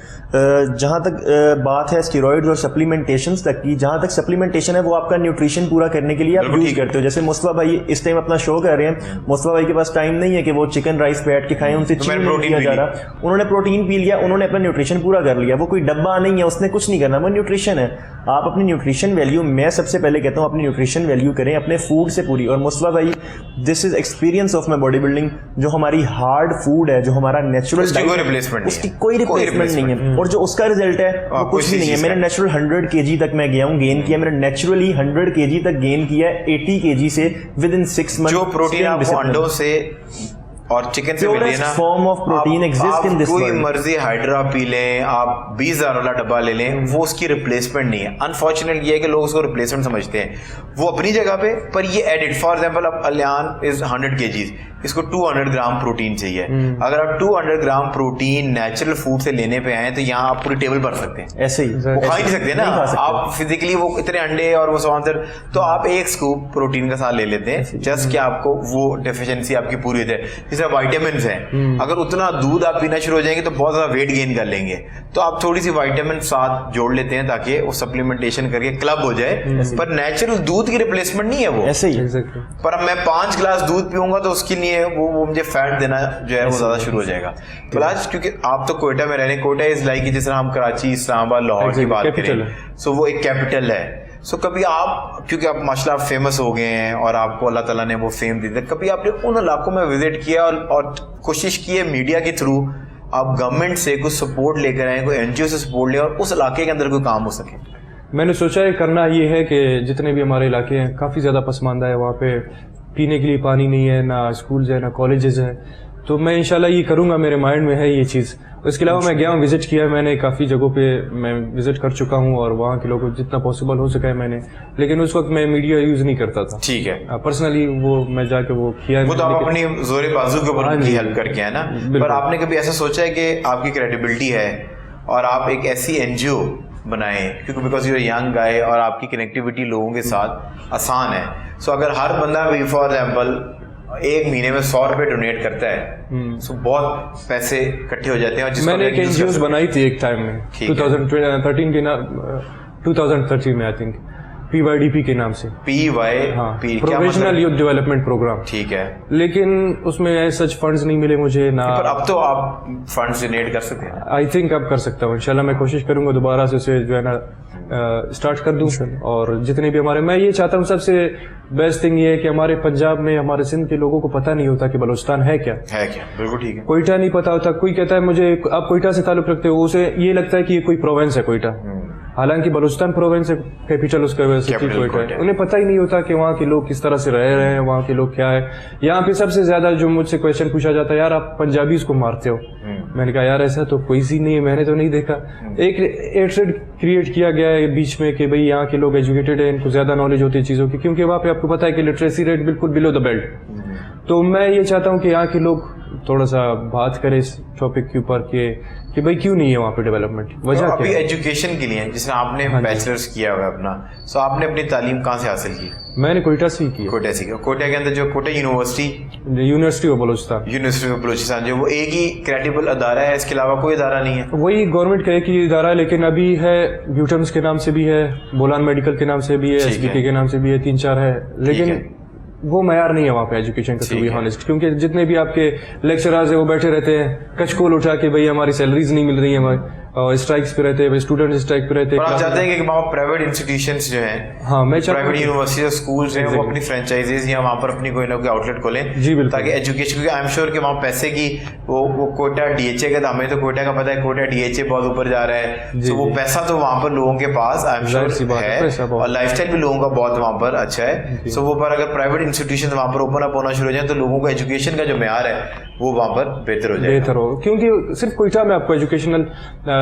जहाँ तक बात है स्टेरॉइड्स और सप्लीमेंटेशंस तक की, जहाँ तक सप्लीमेंटेशन है वो आपका न्यूट्रिशन पूरा करने के लिए आप यूज करते हो। जैसे मुस्तफा भाई इस टाइम अपना शो कर रहे हैं, मुस्तफा भाई के पास टाइम नहीं है कि वो चिकन राइस बैठ के खाएं, उनसे चीज नहीं किया जा रहा। उन्होंने प्रोटीन पी लिया, उन्होंने अपना न्यूट्रिशन पूरा कर लिया। वो कोई डब्बा नहीं है, उसने कुछ नहीं करना, वो न्यूट्रिशन है। आप अपनी न्यूट्रिशन वैल्यू, मैं सबसे पहले कहता हूँ अपनी न्यूट्रिशन वैल्यू करें अपने फूड से पूरी। और मुस्तफा भाई, this is experience of my body building, जो हमारी हार्ड फूड है, जो हमारा नेचुरल, उसकी कोई रिप्लेसमेंट नहीं है, और जो उसका रिजल्ट है वो कुछ भी नहीं है। मैंने नेचुरल 100 kg तक मैं गया हूँ, गेन किया मैंने नेचुरली 100 kg तक गेन किया 80 kg से विद इन 6 मंथ। जो प्रोटीन आपको अंडों से और चिकन से मिलिए ना, form of protein exist in this कोई वर्ल्ड। मर्जी हाइड्रा पी लें, आप 20,000 वाला डब्बा ले लें, वो उसकी रिप्लेसमेंट नहीं है। अनफॉर्चुनेट ये है कि लोग उसको रिप्लेसमेंट समझते हैं, वो अपनी जगह पे, पर ये एडिड। फॉर एग्जांपल अब अलियान इज 100 kgs, इसको 200 ग्राम प्रोटीन चाहिए। अगर आप 200 ग्राम प्रोटीन नेचुरल फूड से लेने पे आए तो यहाँ आप पूरी टेबल भर सकते हैं, ऐसे ही वो खा ही नहीं सकते ना आप फिजिकली, वो इतने अंडे और वो सवांतर, तो आप एक स्कूप प्रोटीन का साथ ले लेते हैं जस्ट कि आपको वो डेफिशिएंसी आपकी पूरी हो जाए। जैसे वाइटामिन है, अगर उतना दूध आप पीना शुरू हो जाएंगे तो बहुत ज्यादा वेट गेन कर लेंगे, तो आप थोड़ी सी वाइटामिन साथ जोड़ लेते हैं ताकि वो सप्लीमेंटेशन करके क्लब हो जाए, पर नेचुरल दूध की रिप्लेसमेंट नहीं है वो। ऐसे ही एग्जैक्टली। पर अब मैं 5 गिलास दूध पीऊंगा तो उसके लिए वो मुझे फैट देना जो है वो ज्यादा शुरू हो जाएगा। प्लस क्योंकि आप तो कोयटा में रह रहे हैं, कोयटा इज लाइक जिस तरह हम कराची, इस्लामाबाद, लाहौर की बात करें, सो वो एक कैपिटल है। सो कभी आप, क्योंकि आप माशाल्लाह फेमस हो गए हैं और आपको अल्लाह ताला ने वो फेम दी थी, कभी आपने उन इलाकों में विजिट किया और कोशिश की है मीडिया के थ्रू आप गवर्नमेंट से कुछ सपोर्ट लेकर आए, कोई एनजीओ से सपोर्ट लें और उस इलाके के अंदर कोई काम हो सके? मैंने सोचा है करना ये है कि जितने भी हमारे इलाके हैं काफ़ी ज़्यादा पसमानदा है, वहाँ पे पीने के लिए पानी नहीं है, ना स्कूल्स है ना कॉलेजेस है, तो मैं इंशाल्लाह ये करूँगा, मेरे माइंड में है ये चीज़। इसके अलावा मैं गया हूँ, विजिट किया मैंने काफ़ी जगहों पे, मैं विजिट कर चुका हूँ और वहाँ के लोगों को जितना पॉसिबल हो सका है मैंने, लेकिन उस वक्त मैं मीडिया यूज़ नहीं करता था। ठीक है, पर्सनली वो मैं जाके वो किया, वो तो आप अपनी जोरे बाजू के ऊपर उनकी हेल्प करके है ना। पर आपने कभी ऐसा सोचा है कि आपकी क्रेडिबिलिटी है और आप एक ऐसी एनजीओ बनाएं, क्योंकि बिकॉज यूर यंग गाय और आपकी कनेक्टिविटी लोगों के साथ आसान है, सो अगर हर बंदा भी फॉर एग्जाम्पल एक महीने में 100 रुपए डोनेट करता है, सो बहुत पैसे इकट्ठे हो जाते हैं। और मैंने एक एनजीओ बनाई थी एक टाइम में 2013 के ना 2013 में आई थिंक, PYDP के नाम से, प्रोफेशनल यूथ डेवलपमेंट प्रोग्राम। ठीक है, लेकिन उसमें सच फंड्स नहीं मिले मुझे ना। पर अब तो आप फंड्स डोनेट कर सकते हैं। आई थिंक अब कर सकता हूँ, इंशाल्लाह मैं कोशिश करूंगा दोबारा से उसे जो है ना स्टार्ट कर दूं। और जितने भी हमारे, मैं ये चाहता हूँ सबसे बेस्ट थिंग ये है कि हमारे पंजाब में, हमारे सिंध के लोगों को पता नहीं होता कि बलूचिस्तान है क्या। बिल्कुल ठीक है। कोयटा नहीं पता होता, कोई कहता है मुझे आप कोयटा से ताल्लुक रखते हो, उसे ये लगता है कि ये कोई प्रोविंस है कोयटा, हालांकि बलूचिस्तान प्रोविंस है, कैपिटल उसका वैसे कोयटा है। उन्हें पता ही नहीं होता कि वहाँ के लोग किस तरह से रह रहे हैं, वहाँ के लोग क्या है। यहाँ पे सबसे ज्यादा जो मुझसे क्वेश्चन पूछा जाता है, यार आप पंजाबीज को मारते हो। मैंने कहा यार ऐसा तो कोई सी नहीं है, मैंने तो नहीं देखा। एक एट्रेड क्रिएट किया गया है बीच में कि भाई यहाँ के लोग एजुकेटेड है, इनको ज्यादा नॉलेज होती है चीजों की, क्योंकि वहाँ पे आपको पता है कि लिटरेसी रेट बिल्कुल बिलो द बेल्ट। तो मैं ये चाहता हूँ कि यहाँ के लोग थोड़ा सा बात करें इस टॉपिक के ऊपर कि भाई क्यों नहीं है वहाँ पे डेवलपमेंट, वजह अभी क्या है। एजुकेशन के लिए जिसमें आपने बैचलर्स किया हुआ है अपना, सो आपने अपनी तालीम कहाँ से हासिल की? मैंने कोयटा से ही किया। कोयटा से किया। कोयटा के अंदर जो कोयटा यूनिवर्सिटी ऑफ बलूचिस्तान जो वो एक ही क्रेडिबल अदारा है, इसके अलावा कोई अदारा नहीं है? वही गवर्नमेंट का एक ही इदारा है, लेकिन अभी है ब्यूटम्स के नाम से भी है, बोलान मेडिकल के नाम से भी है, SBK के नाम से भी है, 3-4 है, लेकिन वो मयार नहीं है वहाँ पे एजुकेशन का, टू बी ऑनेस्ट। क्योंकि जितने भी आपके लेक्चरर्स है वो बैठे रहते हैं कचकोल उठा के, भाई हमारी सैलरीज नहीं मिल रही है, हमारी स्ट्राइक्स पे रहते हैं, स्टूडेंट स्ट्राइक पे रहते हैं। आप चाहते हैं कि वहाँ प्राइवेट इंस्टीट्यूशंस जो हैं, हाँ मैं प्राइवेट यूनिवर्सिटी स्कूल्स हैं, वो अपनी फ्रेंचाइजीज या वहाँ पर अपनी कोई ना कोई आउटलेट खोलें, जी बिल्कुल, ताकि एजुकेशन, क्योंकि आई एम श्योर कि वहाँ पैसे की वो कोयटा DHA का, हमें तो कोयटा का पता है, कोयटा DHA बहुत ऊपर जा रहा है, तो वो पैसा तो वहाँ पर लोगों के पास आई एम श्योर है, और लाइफस्टाइल भी लोगों का बहुत वहाँ पर अच्छा है। सो वो पर अगर प्राइवेट इंस्टीट्यूशन वहाँ पर ओपन अप होना शुरू हो जाए तो लोगों को एजुकेशन का जो म्यार है वो वहाँ पर बेहतर हो जाएगा। बेहतर हो, क्योंकि सिर्फ कोयटा में आपको एजुकेशनल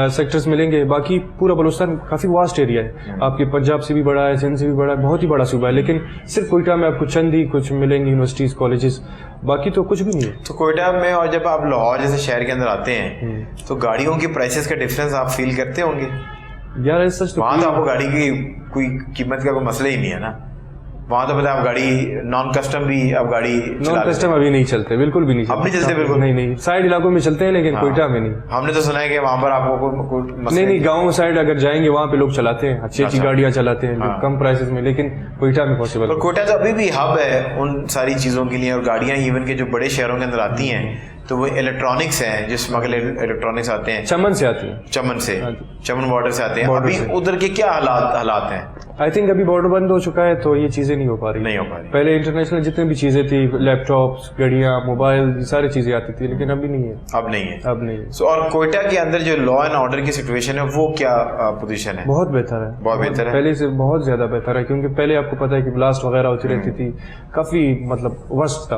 सेक्टर्स मिलेंगे, बाकी पूरा बलूचिस्तान काफ़ी वास्ट एरिया है, आपके पंजाब से भी बड़ा है, सिंध से भी बड़ा है, बहुत ही बड़ा सूबा है, लेकिन सिर्फ कोयटा में आपको चंद ही कुछ मिलेंगे यूनिवर्सिटीज, कॉलेजेस, बाकी तो कुछ भी नहीं है। तो कोयटा में, और जब आप लाहौर जैसे शहर के अंदर आते हैं तो गाड़ियों की प्राइसेस का डिफरेंस आप फील करते होंगे? यार सच तो वहाँ तो आपको गाड़ी की कोई कीमत का कोई मसला ही नहीं है ना, वहाँ तो पता है आप गाड़ी नॉन कस्टम भी, आप गाड़ी नॉन कस्टम अभी नहीं चलते, बिल्कुल भी नहीं चलते। अब नहीं चलते बिल्कुल? नहीं, साइड इलाकों में चलते हैं, लेकिन कोयटा में नहीं। हमने तो सुना है कि वहाँ पर आपको कोई नहीं, गाँव साइड अगर जाएंगे वहाँ पे लोग चलाते हैं, अच्छी गाड़ियाँ चलाते हैं कम प्राइसेस में, लेकिन कोयटा में पॉसिबल। कोयटा तो अभी भी हब है उन सारी चीज़ों के लिए, और गाड़ियाँ इवन के जो बड़े शहरों के अंदर आती हैं तो वो इलेक्ट्रॉनिक्स हैं जो स्मगल इलेक्ट्रॉनिक्स आते हैं चमन से आती है। चमन से, हाँ जी। चमन बॉर्डर से आते हैं। बॉर्डर अभी से। उधर के क्या हालात हैं? आई थिंक अभी बॉर्डर बंद हो चुका है तो ये चीज़ें नहीं हो पा रही। नहीं हो पा रही। पहले इंटरनेशनल जितनी भी चीज़ें थी, लैपटॉप्स, घड़ियाँ, मोबाइल, ये सारी चीज़ें आती थी, लेकिन अभी नहीं है। अब नहीं है। अब नहीं है। सो और कोयटा के अंदर जो लॉ एंड ऑर्डर की सिचुएशन है वो क्या पोजीशन है? बहुत बेहतर है। बहुत बेहतर है। पहले से बहुत ज़्यादा बेहतर है, क्योंकि पहले आपको पता है कि ब्लास्ट वगैरह होती रहती थी, काफ़ी मतलब वर्स्ट था।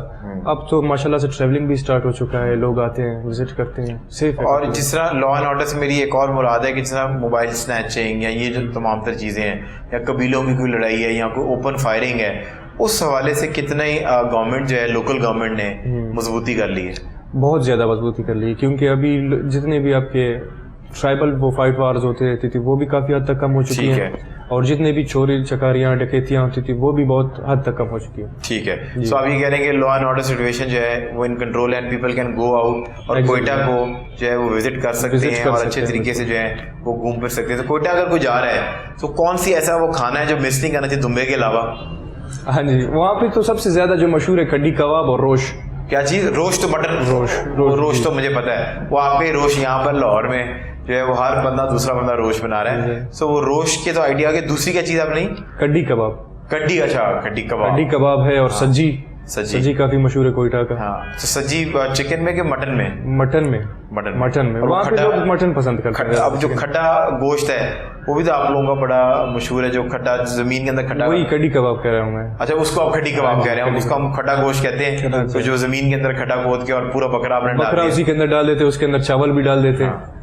अब तो माशाल्लाह से ट्रैवलिंग भी स्टार्ट हो चुका है, लोग आते हैं, विजिट करते हैं, सेफ है। और जिस तरह लॉ एंड ऑर्डर से मेरी एक और मुराद है कि जिस तरह मोबाइल स्नैचिंग या ये जो तमाम तर चीज़ें हैं, या कबीलों की कोई लड़ाई है या कोई ओपन फायरिंग है, उस हवाले से कितना ही गवर्नमेंट जो है, लोकल गवर्नमेंट ने मजबूती कर ली है? बहुत ज़्यादा मजबूती कर ली, क्योंकि अभी जितने भी आपके ट्राइबल वो फाइट वार्स होते रहती थी वो भी काफ़ी हद तक कम हो चुकी ठीक हैं, और जितने भी चोरी चकारियाँ डकैतियाँ होती थी वो भी बहुत हद तक कम हो चुकी है। ठीक है। सो आप ये कह रहे हैं कि लॉ एंड ऑर्डर सिचुएशन जो है वो in control and people can go out और Exactly. कोयटा को जो है वो विजिट कर सकते Visit हैं कर और सकते अच्छे हैं, तरीके से जो है वो घूम फिर सकते हैं। तो कोयटा अगर कोई जा रहा है तो कौन सी ऐसा वो खाना है जो मिस नहीं करना चाहिए दुम्बे के अलावा? हाँ जी, वहाँ पे तो सबसे ज़्यादा जो मशहूर है कड्डी कबाब और रोश। क्या चीज़? रोस्ट तो मटन। रोस्ट तो मुझे पता है, वो आपके रोश यहाँ पर लाहौर में जो है वो हर बंदा दूसरा बंदा रोश बना रहा है। सो वो रोश के तो आइडिया के दूसरी क्या चीज़ आपने? कड्डी कबाब। कड्डी। अच्छा, कड्डी कबाब। कड्डी कबाब है और सज्जी। सज्जी काफी मशहूर है कोयटा का। हाँ, तो सज्जी चिकन में कि मटन में? मटन में। मटन में। और वो वहाँ पे खट्टा- लोग मटन पसंद करते हैं। अब जो खट्टा गोश्त है वो भी तो आप लोगों का बड़ा मशहूर है, जो खट्टा जमीन के अंदर खट्टा। वही कड्डी कबाब कह रहा हूँ मैं। अच्छा, उसको आप खट्टी कबाब कह रहे हैं, उसको हम खट्टा गोश्त कहते हैं। तो जो जमीन के अंदर खट्टा खोद के और पूरा बकरा आपने डाल बकरा दिया। उसी के अंदर डाल देते, उसके अंदर चावल भी डाल देते हैं।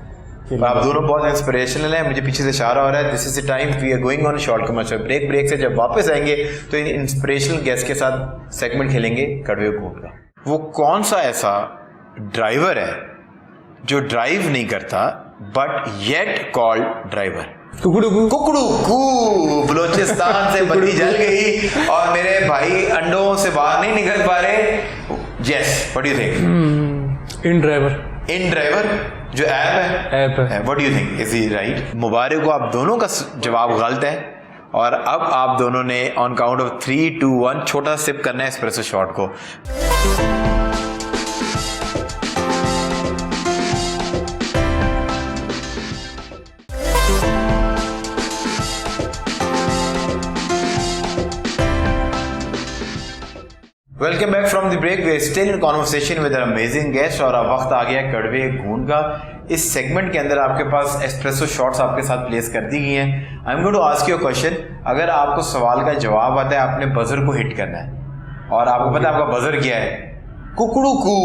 तो आप दोनों बहुत इंस्पिरेशनल हैं। मुझे पीछे से इशारा हो रहा है, this is the time we are going on short commercial break. Break से जब वापस आएंगे तो इन इंस्पिरेशनल गेस्ट के साथ सेगमेंट खेलेंगे कड़वे घूट का। वो कौन सा ऐसा ड्राइवर है जो ड्राइव नहीं करता बट येट कॉल्ड ड्राइवर? कुकड़ू कुकड़ू कू बलोचिस्तान से बत्ती जल गई और मेरे भाई अंडों से बाहर नहीं निकल पा रहे। Yes, what do you think? In driver. In driver जो ऐप है, what do you think, is he right? मुबारक को आप दोनों का जवाब गलत है, और अब आप दोनों ने ऑन काउंट ऑफ 3, 2, 1 छोटा सिप करना है एस्प्रेसो शॉट को। Welcome back from the break. We are still in conversation with amazing guest, और अब वक्त आ गया कड़वे घून का। इस सेगमेंट के अंदर आपके पास एस्प्रेसो शॉट्स आपके साथ प्लेस कर दी गई हैं। I am going to ask you a question. अगर आपको सवाल का जवाब आता है, आपने बजर को हिट करना है, और आपको पता है आपका बजर क्या है? कुकड़ू कू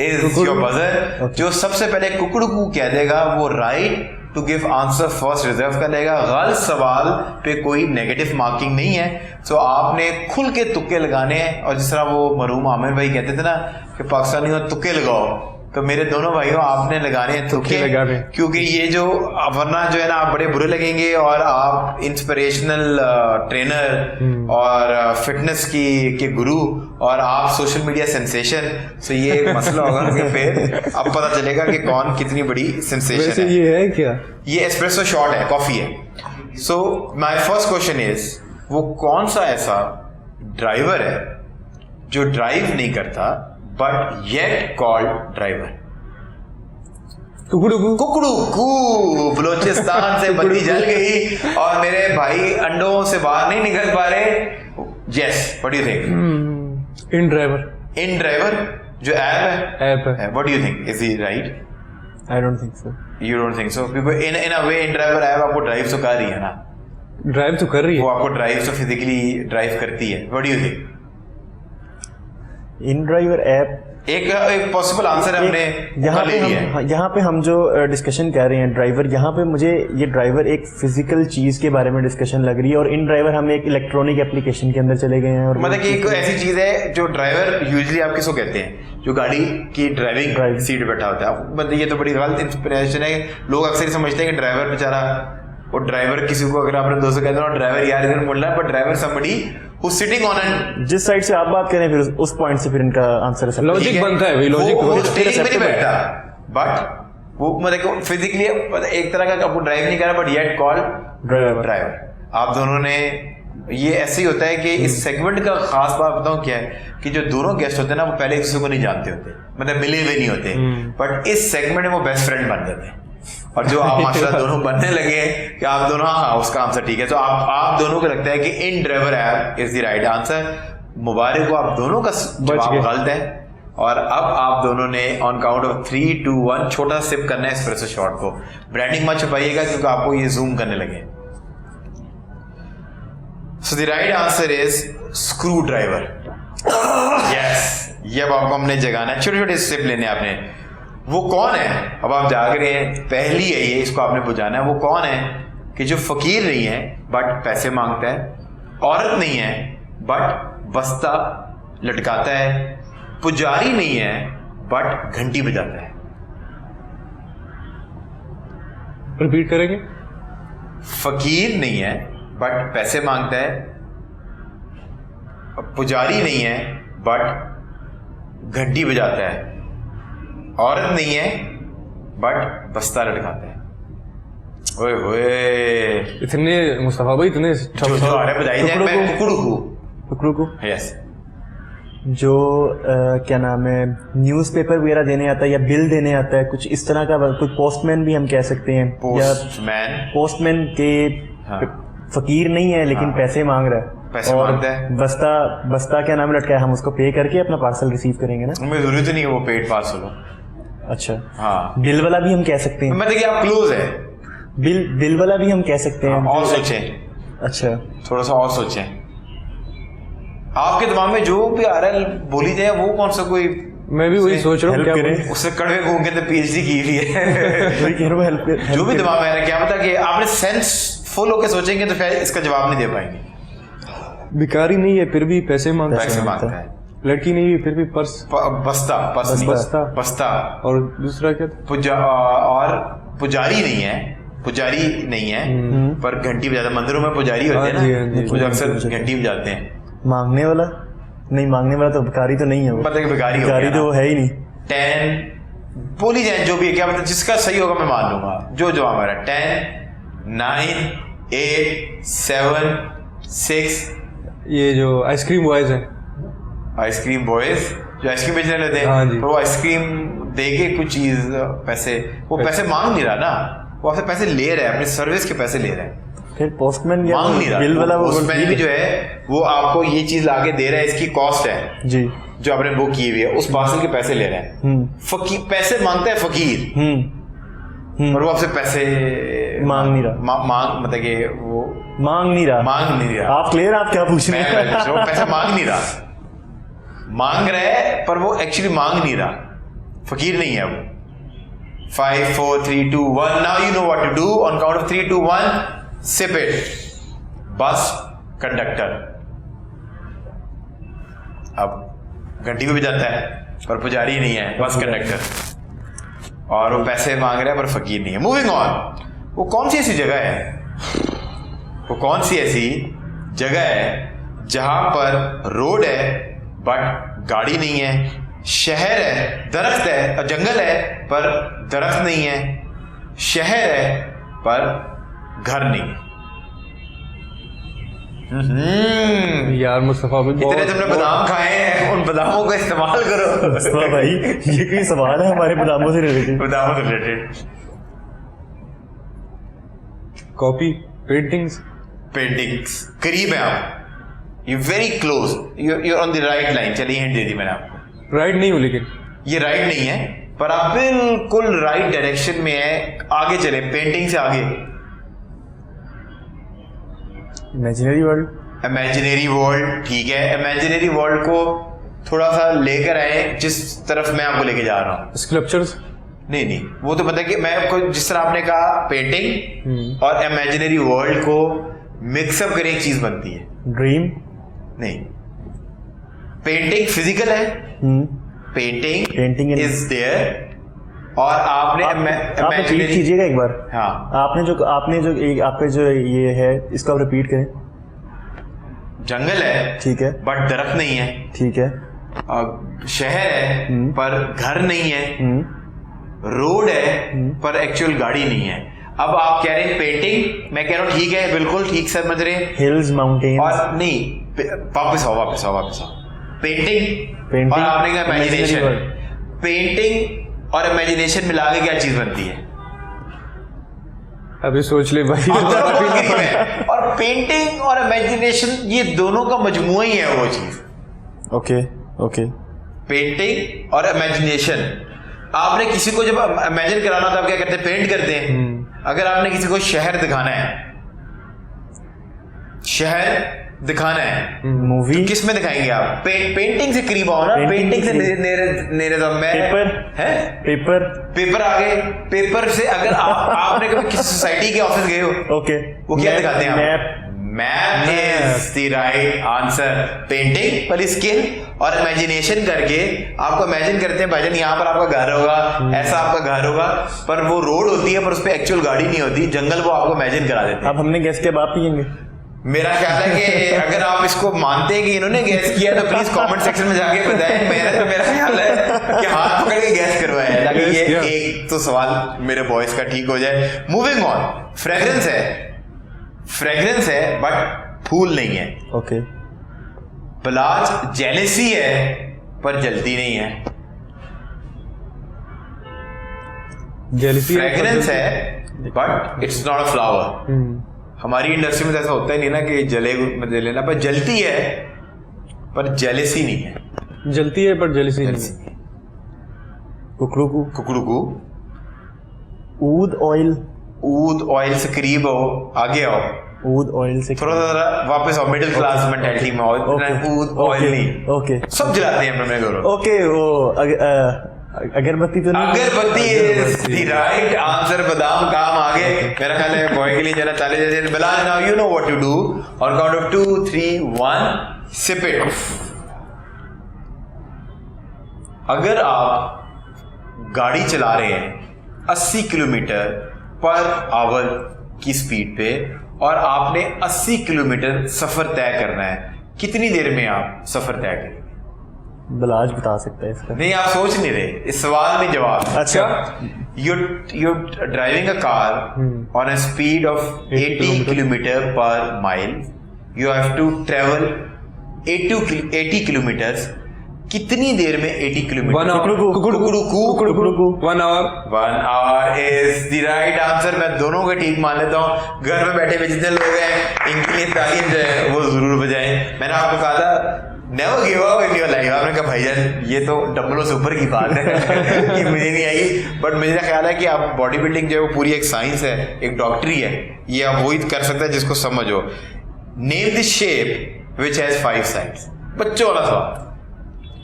इज योर बजर। जो सबसे पहले कुकड़ू कू कह देगा वो right to give answer first reserve कर लेगा। गलत सवाल पे कोई नेगेटिव मार्किंग नहीं है। सो आपने खुल के तुक्के लगाने हैं, और जिस तरह वो मरूम आमिर भाई कहते थे ना कि पाकिस्तानियों तुक्के लगाओ, तो मेरे दोनों भाइयों आपने लगाने हैं तुक्के लगाने। क्योंकि ये जो वरना जो है ना आप बड़े बुरे लगेंगे, और आप इंस्पिरेशनल ट्रेनर और फिटनेस के गुरु, और आप सोशल मीडिया सेंसेशन। सो ये एक मसला होगा कि फिर अब पता चलेगा कि कौन कितनी बड़ी सेंसेशन वैसे है। ये है क्या? ये एस्प्रेसो शॉट है, कॉफी है। So my first question is, वो कौन सा ऐसा ड्राइवर है जो ड्राइव नहीं करता बट येट कॉल्ड ड्राइवर? कुकड़ू कुकड़ू कू बलोचिस्तान से बत्ती जल गई और मेरे भाई अंडों से बाहर नहीं निकल पा रहे। Yes, what do you think? In driver. In driver जो ऐप है। What do you think, is he right? I don't think so. You don't think so? Because in a way in driver app आपको ड्राइव तो कर रही है ना, ड्राइव तो कर रही है। वो आपको ड्राइव तो फिजिकली ड्राइव करती है। What do you think? In driver app एक पॉसिबल आंसर है, हमने यहाँ पे हम जो डिस्कशन कर रहे हैं ड्राइवर, यहाँ पे मुझे ये ड्राइवर एक फिजिकल चीज के बारे में डिस्कशन लग रही है, और इन ड्राइवर हम एक इलेक्ट्रॉनिक एप्लीकेशन के अंदर चले गए हैं। और मतलब कि एक ऐसी चीज है जो ड्राइवर यूजुअली आप किसको कहते हैं, जो गाड़ी की ड्राइविंग सीट पे बैठा होता है। मतलब ये तो बड़ी गलत इंस्पिरेशन है। लोग अक्सर समझते हैं कि ड्राइवर बेचारा, वो ड्राइवर किसी को अगर आपने दोस्तों कहते हो ड्राइवर यार इधर मुड़ रहा है, but driver somebody who sitting on an. जिस साइड से आप बात करें फिर उस पॉइंट से फिर इनका आंसर है। लॉजिक बनता है भाई, लॉजिक वो स्टीयरिंग पे नहीं बैठता, बट वो मतलब फिजिकली एक तरह का आपको ड्राइव नहीं कर रहा, बट येट कॉल्ड ड्राइवर। आप दोनों ने ये ऐसे ही होता है कि इस सेगमेंट का खास बात बताऊं क्या है कि जो दोनों गेस्ट होते हैं ना वो पहले एक दूसरे को नहीं जानते होते, मतलब मिले हुए नहीं होते, बट इस सेगमेंट में वो बेस्ट फ्रेंड बन जाते हैं। और जो आप माशाल्लाह दोनों बनने लगे कि आप दोनों, हाँ उसका आंसर ठीक है, तो आप दोनों को लगता है कि in driver app is the right answer. मुबारक हो, आप दोनों का जवाब गलत है। और अब आप दोनों ने ऑन काउंट ऑफ 3, 2, 1 छोटा सिप करना है एस्प्रेसो शॉट को। ब्रांडिंग मत छुपाइएगा क्योंकि आपको ये जूम करने लगे। So the right answer is screw driver. Yes, ये अब आपको हमने जगाना है, छोटे छोटे सिप लेने आपने। वो कौन है, अब आप जाग रहे हैं, पहली है ये, इसको आपने बुझाना है। वो कौन है कि जो फकीर नहीं है बट पैसे मांगता है, औरत नहीं है बट बस्ता लटकाता है, पुजारी नहीं है बट घंटी बजाता है। रिपीट करेंगे? फकीर नहीं है बट पैसे मांगता है, पुजारी नहीं है बट घंटी बजाता है, औरत नहीं है बट बस्ता लटकाता है। ओए होए, इतने मुस्तफा भाई इतने बताइए जाए। मैं टुकड़ों को यस, जो क्या नाम है, न्यूज़पेपर वगैरह देने आता है या बिल देने आता है, कुछ इस तरह का, कुछ पोस्टमैन भी हम कह सकते हैं, या पोस्टमैन के फकीर नहीं है लेकिन पैसे मांग रहा है, पैसे मांगता है, बस्ता क्या नाम लटका है, हम उसको पे करके अपना पार्सल रिसीव करेंगे ना। हमें जरूरत नहीं है वो पेड पार्सल हो। अच्छा, हाँ, बिल वाला भी हम कह सकते हैं। मतलब कि आप क्लोज है, बिल वाला भी हम कह सकते हैं। और सोचें, अच्छा थोड़ा सा और सोचें, आपके दिमाग में जो भी आ रहा है बोली जाए, वो कौन सा कोई। मैं भी वही सोच रहा हूँ, क्या बोलूं? उससे कड़वे घूम के पीएचडी की हुई है। वही कह रहा हूं, हेल्प जो भी दिमाग में आ रहा है, क्या पता कि आपने सेंसफुल होकर सोचेंगे तो शायद इसका जवाब नहीं दे पाएंगे। भिखारी नहीं है फिर भी पैसे मांगता है, लड़की नहीं है फिर भी पर्स, बस्ता। और दूसरा क्या था? और पुजारी नहीं है पर घंटी बजाता। मंदिरों में पुजारी होते हैं ना, वो अक्सर घंटी बजाते हैं। मांगने वाला तो भिखारी तो नहीं है, वो पता है भिखारी तो वो है ही नहीं। 10 बोली जाए जो भी है, क्या पता जिसका सही होगा मैं मान लूंगा। जो जवाब आ रहा है 10, 9, 8, 7, 6। ये जो आइसक्रीम बॉयज है, आइसक्रीम बॉयज जो आइसक्रीम बेचने लेते हैं, हाँ जी। तो वो आइसक्रीम देके कुछ चीज पैसे मांग नहीं रहा ना, वो आपसे पैसे ले रहा है, अपनी सर्विस के पैसे ले रहा है। फिर पोस्टमैन मांग नहीं रहा, बिल वाला, पोस्टमैन भी जो है वो आपको ये चीज लाके दे रहा है, इसकी कॉस्ट है जी, जो आपने बुक की हुई है, उस पार्सल के पैसे ले रहा है। पैसे मांगता है फकीर, और वो आपसे पैसे मांग नहीं रहा, मतलब कि वो मांग नहीं रहा। आप क्लियर, आप क्या पूछ रहे हैं? वो पैसा मांग नहीं रहा, मांग रहा है पर वो एक्चुअली मांग नहीं रहा, फकीर नहीं है वो। 5, 4, 3, 2, 1। Now you know what to do. On count of 3, 2, 1 sip it. Bus conductor. अब घंटी को भी जाता है पर पुजारी नहीं है, बस कंडक्टर, और वो पैसे मांग रहा है पर फकीर नहीं है। Moving on. वो कौन सी ऐसी जगह है, वो कौन सी ऐसी जगह है जहां पर रोड है बट गाड़ी नहीं है, शहर है, दरख्त है, जंगल है पर दरख्त नहीं है, शहर है पर घर नहीं है। यार मुस्तफा भाई, इतने तुमने बादाम खाए हैं, उन बादामों का इस्तेमाल करो। मुस्तफा भाई, ये कोई सवाल है हमारे बादामों से रिलेटेड? बादामों से रिलेटेड कॉपी, पेंटिंग्स करीब है आप, you very close, you on the right line. चलिए हिंट दे दी मैंने आपको। राइट नहीं हूँ, लेकिन ये राइट नहीं है पर आप बिल्कुल राइट डायरेक्शन में है। आगे चले, पेंटिंग से आगे। इमेजिनरी वर्ल्ड, ठीक है। इमेजिनरी वर्ल्ड को थोड़ा सा लेकर आए जिस तरफ मैं आपको लेके जा रहा हूँ। स्कल्पचर्स? नहीं, वो तो पता है कि मैं आपको, जिस तरह आपने कहा पेंटिंग और इमेजिनरी वर्ल्ड को मिक्सअप करे एक चीज बनती है। ड्रीम? नहीं, पेंटिंग फिजिकल है, पेंटिंग इज देयर, और आपने रिपीट कीजिएगा एक बार। हाँ, आपने जो ये है, इसको आप रिपीट करें। जंगल है, ठीक है, बट दरख्त नहीं है, ठीक है। शहर है पर घर नहीं है, रोड है पर एक्चुअल गाड़ी नहीं है। अब आप कह रहे हैं पेंटिंग, मैं कह रहा हूँ ठीक है, बिल्कुल ठीक समझ रहे हैं। Hills, mountains. और नहीं, वापस आओ। पेंटिंग और आपने कहा इमेजिनेशन। पेंटिंग और इमेजिनेशन मिला के क्या चीज बनती है? अभी सोच ले भाई। और पेंटिंग और इमेजिनेशन ये दोनों का मजमुआ ही है वो चीज। ओके। पेंटिंग और इमेजिनेशन, आपने किसी को जब इमेजिन कराना तो आप क्या करते हैं? पेंट करते हैं। अगर आपने किसी को शहर दिखाना है, मूवी तो किस में दिखाएंगे आप? पेंटिंग से करीब आओ ना, पेंटिंग से पेपर आ गए। पेपर से अगर आपने कभी किसी सोसाइटी के ऑफिस गए हो, ओके, वो क्या दिखाते हैं? Map is the right answer. Painting वाली स्किल और इमेजिनेशन करके आपको इमेजिन करते हैं भाईजान यहाँ पर आपका घर होगा, ऐसा आपका घर होगा, पर वो रोड होती है पर उस पर एक्चुअल गाड़ी नहीं होती, जंगल, वो आपको इमेजिन करा देते हैं। अब हमने गैस के बाद पियेंगे। मेरा ख्याल है कि अगर आप इसको मानते हैं कि इन्होंने गैस किया तो प्लीज कमेंट सेक्शन में जाके बताएं। मेरा ख्याल है कि हाथ पकड़ के गैस करवाएं ताकि ये एक तो सवाल मेरे बॉयज का ठीक हो जाए। मूविंग ऑन, फ्रेग्रेंस है बट फूल नहीं है। ओके। बलाज जेलसी है पर जलती नहीं है। फ्रेग्रेंस है but it's not a flower. हमारी इंडस्ट्री में तो ऐसा होता ही नहीं ना कि जले ना, पर जलती है पर जेलसी नहीं है। जलती है पर जेलसी नहीं। कुकड़ू। ऊद ऑयल से करीब हो, आगे आओ। ऊद ऑयल से थोड़ा वापस आओ, मिडिल क्लास मेंटालिटी में आओ। ऊद ऑयल नहीं। ओके, सब जलाते हैं अपने घरों। ओके, वो अगरबत्ती तो नहीं? अगरबत्ती इज द राइट आंसर। बादाम काम आगे। मेरा ख्याल है बॉय के लिए जरा चाले जैसे Bilal, now you know what to do. On count of 2, 3, 1 sip it. अगर आप गाड़ी चला रहे हैं 80 किलोमीटर पर आवर की स्पीड पे और आपने 80 किलोमीटर सफर तय करना है, कितनी देर में आप सफर तय करेंगे? बलाज बता सकता है इसका। नहीं, आप सोच नहीं रहे, इस सवाल में जवाब। अच्छा, you're driving a car on a speed of 80 kilometer per mile. You have to travel 80 kilometers. कितनी देर में 80 kilometre? 1 hour. 1 hour. 1 hour is the right answer. मैं दोनों को ठीक मान लेता हूँ। घर में बैठे हुए जितने लोग हैं इनके लिए तालीम जो है वो जरूर बजाएं। मैंने आपको कहा था never give up in your life. आपने कहा भाईजान ये तो डब्बलों से ऊपर की बात है कि मुझे नहीं आई, बट मेरा ख्याल है कि आप बॉडी बिल्डिंग जो है वो पूरी एक साइंस है, एक डॉक्टरी है, ये आप वही कर सकते हैं जिसको समझो। Name the shape which has 5 sides. बच्चों वाला सवाल।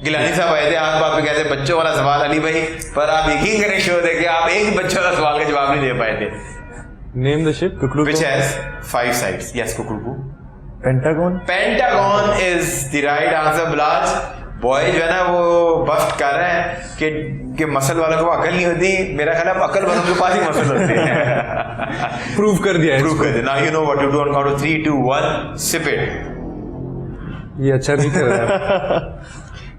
गिलानी साहब आए थे, आज बात पे कहते बच्चों वाला सवाल अली भाई, पर आप यकीन करें शो देखे आप एक बच्चों वाला सवाल का जवाब नहीं दे पाए थे। Name the ship which has 5 sides. Yes, कुकड़ू। Pentagon is the right answer. ब्लाज बॉय जो है ना वो बस्ट कर रहे हैं कि मसल वालों को अकल नहीं होती। मेरा ख्याल है अकल वालों के पास ही मसल होते हैं। प्रूव कर दिया। Now you know what to do. On count of 3, 2, 1 sip it. ये अच्छा नहीं कर रहा।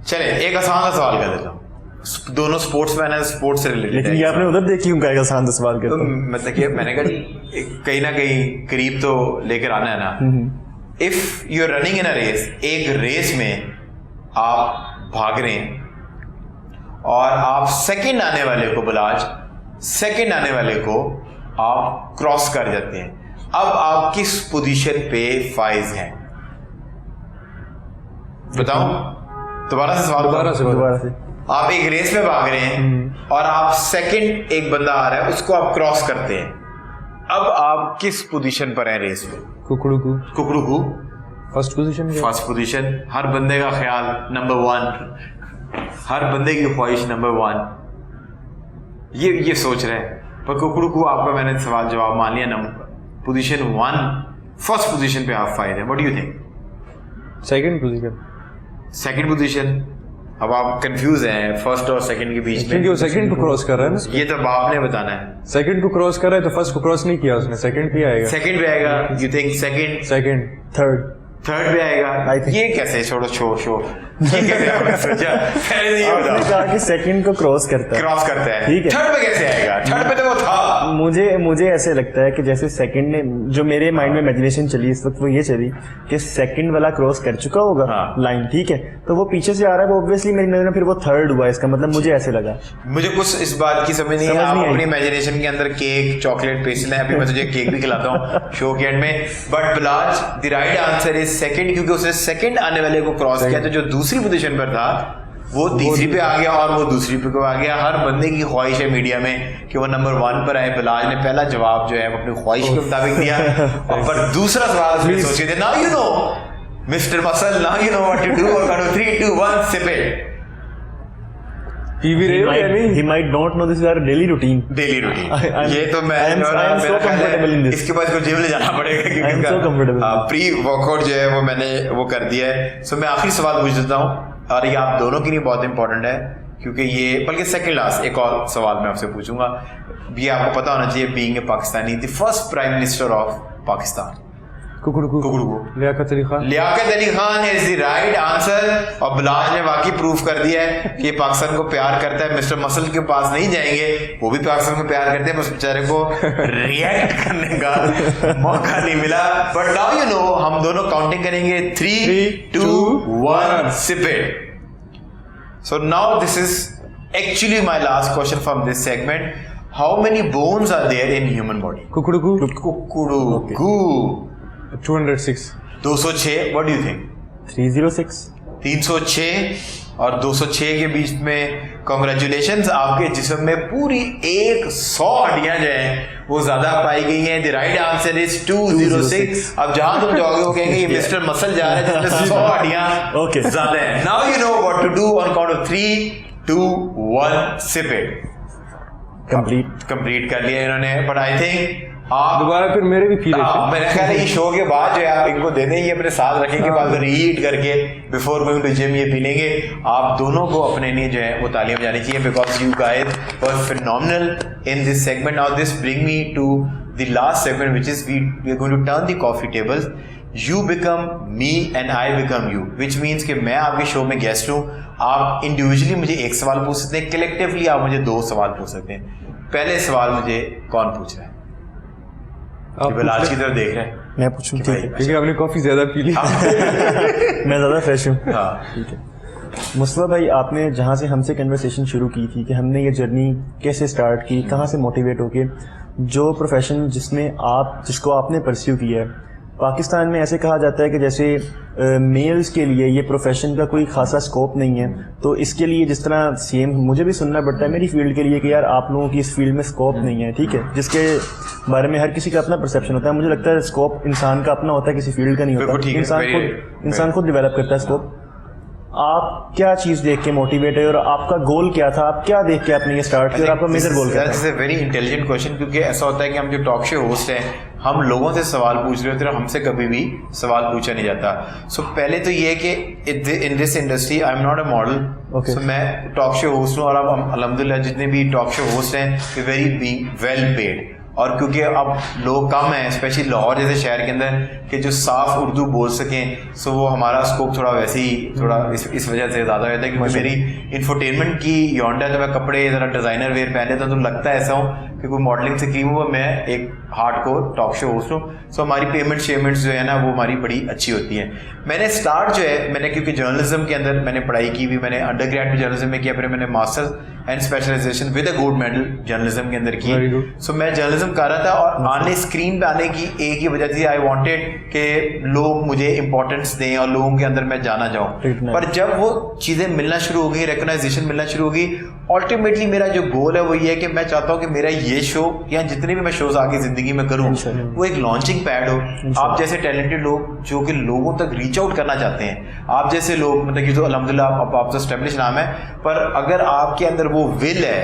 चले एक आसान सा सवाल कर देता हूँ। दोनों स्पोर्ट्समैन है, स्पोर्ट्स से रिलेटेड। लेकिन ये आपने उधर देखी हूँ क्या आसान सवाल करता हूँ। मतलब कि मैंने कहा कहीं ना कहीं करीब तो लेकर आना है ना। If you are running in a race, एक रेस में आप भाग रहे हैं और आप सेकंड आने वाले को आप क्रॉस कर जाते हैं। अब आप किस पोजीशन पे फाइज हैं? बताओ दोबारा से सवाल। दोबारा से। आप एक रेस में भाग रहे हैं और आप सेकंड एक बंदा आ रहा है उसको आप क्रॉस करते हैं। अब आप किस पोजीशन पर हैं रेस में? कुकड़ू फर्स्ट पोजीशन। हर बंदे का ख्याल नंबर 1, हर बंदे की ख्वाहिश नंबर 1, ये सोच रहे हैं। पर कुकड़ू आपका मैंने सवाल जवाब मान लिया। नंबर पोजीशन 1, फर्स्ट पोजीशन पे आप फाइज हैं। What do you think? Second position. अब आप कंफ्यूज हैं फर्स्ट और सेकंड के बीच में, क्योंकि वो सेकंड को क्रॉस कर रहा है ना। ये तो आपने बताना है। सेकंड को क्रॉस कर रहा है तो फर्स्ट को क्रॉस नहीं किया उसने, सेकंड पे आएगा। सेकंड पे आएगा। You think second? थर्ड पे आएगा। ये कैसे? छोड़ो शो ये कैसे आपने सोचा? पहले नहीं आपने बताओ। कहा कि सेकंड को क्रॉस करता है, क्रॉस करता है, ठीक है। थर्ड पे कैसे आएगा? थर्ड पे तो वो था। मुझे ऐसे लगता है कि जैसे सेकंड ने, जो मेरे माइंड में इमेजिनेशन चली इस वक्त वो ये चली कि सेकंड वाला क्रॉस कर चुका होगा हाँ। लाइन, ठीक है, तो वो पीछे से आ रहा है, वो ऑब्वियसली मेरी नजर में फिर वो थर्ड हुआ, इसका मतलब मुझे ऐसे लगा। मुझे कुछ इस बात की समझ नहीं है। समझ आप नहीं आई। अपनी इमेजिनेशन के अंदर केक, चॉकलेट, पेस्ट्री, अभी मैं तुझे केक भी खिलाता हूँ शो के एंड में। बट बिलाज, the right answer is second, क्योंकि उसने सेकंड आने वाले को क्रॉस किया, तो जो दूसरी पोजीशन पर था वो तीसरी पे आ गया और वो दूसरी पे आ गया। हर बंदे की ख्वाहिश है मीडिया में कि वो नंबर 1 पर आए। बिलाज ने पहला जवाब जो है वो अपनी ख्वाहिश के मुताबिक दिया, और पर दूसरा सवाल उसने सोच के दिया। Now you know mister muscle, now you know what to do, और काउंट 3 2 1 सिप इट। पी भी रहे हो या नहीं? He might not know this is our daily routine. Daily routine, I'm- ये तो मैं I am so मेरा ख्याल comfortable in है this. इसके बाद जिम ले जाना पड़ेगा, I am so comfortable. Pre workout जो है वो मैंने वो कर दिया है। सो मैं आखिरी सवाल पूछ देता हूँ, और ये आप दोनों के लिए बहुत इंपॉर्टेंट है, क्योंकि ये बल्कि सेकंड लास्ट एक और सवाल मैं आपसे पूछूंगा। ये आपको पता होना चाहिए, being a Pakistani, the first prime minister of Pakistan. कुकड़ू Liaquat Ali Khan. Liaquat Ali Khan is the right answer, और बिलाज ने वाकई प्रूफ कर दिया है कि ये पाकिस्तान को प्यार करता है। मिस्टर मसल के पास नहीं जाएंगे, वो भी पाकिस्तान को प्यार करते हैं, बस बेचारे को रिएक्ट करने का मौका नहीं मिला। बट नाउ यू नो, हम दोनों काउंटिंग करेंगे 3 2 1 sip it. So now this is actually my last question from this segment. How many bones are there in human body? कुकड़ू कुकुड़ू 206। 206। What do you think? 306। 306 और 206 के बीच में कॉन्ग्रेचुलेशंस, आपके जिस्म में पूरी 100 हड्डियां जो हैं वो ज्यादा पाई गई हैं। The right answer is 206। अब जहां तुम जाओगे वो कहेंगे ये मिस्टर मसल जा रहा है जिसमें 100 हड्डियां Okay. ज्यादा हैं। Now you know what to do on count of 3 2 1 sip it. Complete कर लिया इन्होंने, बट आई थिंक आप दोबारा फिर मेरे भी पी लेते हाँ, मेरा ख्याल है ये शो के बाद जो है आप इनको दे दें, ये अपने साथ रखेंगे, बाद में रीहीट करके बिफोर गोइंग टू जिम ये पी लेंगे। आप दोनों को अपने लिए जो है वो तालियां बजानी चाहिए, because you guys were phenomenal in this segment. Now this bring me to the last segment, which is we are going to turn the coffee tables. You become me and I become you, which means कि मैं आपके शो में गेस्ट हूँ। आप इंडिविजुअली मुझे एक सवाल पूछ सकते हैं, कलेक्टिवली आप मुझे 2 सवाल पूछ सकते हैं। पहले सवाल मुझे कौन पूछ रहा है? बिलाज की तरफ देख रहे हैं। मैं पूछूं? ठीक है, क्योंकि आपने कॉफी ज्यादा पी ली। मैं ज़्यादा फ्रेश हूँ। हाँ, ठीक है। मुस्तफा भाई, आपने जहाँ से हमसे कन्वर्सेशन शुरू की थी कि हमने ये जर्नी कैसे स्टार्ट की, कहाँ से मोटिवेट होके, जो प्रोफेशन जिसको आपने परस्यू किया है, पाकिस्तान में ऐसे कहा जाता है कि जैसे मेल्स के लिए ये प्रोफेशन का कोई खासा स्कोप नहीं है, तो इसके लिए जिस तरह सेम मुझे भी सुनना पड़ता है मेरी फील्ड के लिए कि यार आप लोगों की इस फील्ड में स्कोप नहीं है, ठीक है, जिसके बारे में हर किसी का अपना परसेप्शन होता है। मुझे लगता है स्कोप इंसान का अपना होता है, किसी फील्ड का नहीं बिल्कुल होता। ठीक है, इंसान खुद डिवेलप करता है स्कोप। आप क्या चीज़ देख के मोटिवेट है और आपका गोल क्या था? आप क्या देख के आपने ये स्टार्ट किया और आपका मेजर गोल क्या था? That's a very intelligent question, क्योंकि ऐसा होता है कि हम जो टॉक शो होस्ट हैं, हम लोगों से सवाल पूछ रहे होते हैं, हमसे कभी भी सवाल पूछा नहीं जाता। सो पहले तो ये है कि in this industry I am not a model. So मैं टॉक शो होस्ट हूँ, और अब अल्हम्दुलिल्लाह जितने भी टॉक शो होस्ट हैं वे वेरी बी वेल पेड। और क्योंकि अब लोग कम हैं, स्पेशली लाहौर जैसे शहर के अंदर, कि जो साफ उर्दू बोल सकें, सो वो हमारा स्कोप थोड़ा वैसे ही थोड़ा इस वजह से ज़्यादा रहता है, क्योंकि मेरी इंफोटेनमेंट की यॉन्ट है, तो मैं कपड़े ज़रा डिज़ाइनर वेयर पहन लेता हूँ, तो लगता है ऐसा हूँ कि कोई मॉडलिंग से की हुआ, मैं एक हार्डकोर टॉक शो होस्ट हूँ। सो हमारी पेमेंट्स जो है ना वो हमारी बड़ी अच्छी होती है। मैंने स्टार्ट जो है मैंने क्योंकि जर्नलिज्म के अंदर मैंने पढ़ाई की भी, मैंने अंडर ग्रेड भी जर्नलिज्म में किया, फिर मैंने masters and specialization with a gold medal journalism के अंदर की। सो मैं जर्नलिज्म कर रहा था, और आने स्क्रीन पे आने की एक ही वजह थी, आई वांटेड कि लोग मुझे इंपॉर्टेंस दें और लोगों के अंदर मैं जाना जाऊं। पर जब वो चीज़ें मिलना शुरू हो गई, रिकॉग्नाइजेशन मिलना शुरू हो गई, अल्टीमेटली मेरा जो गोल है वो ये है कि मैं चाहता हूँ कि मेरा ये शो या जितने भी मैं शोज आगे जिंदगी में करूँ वो एक लॉन्चिंग पैड हो। आप जैसे टैलेंटेड लोग जो कि लोगों तक रीच आउट करना चाहते हैं, आप जैसे लोग, मतलब कि तो अल्हम्दुलिल्लाह आप तो एस्टेब्लिश नाम है, पर अगर आपके अंदर वो विल है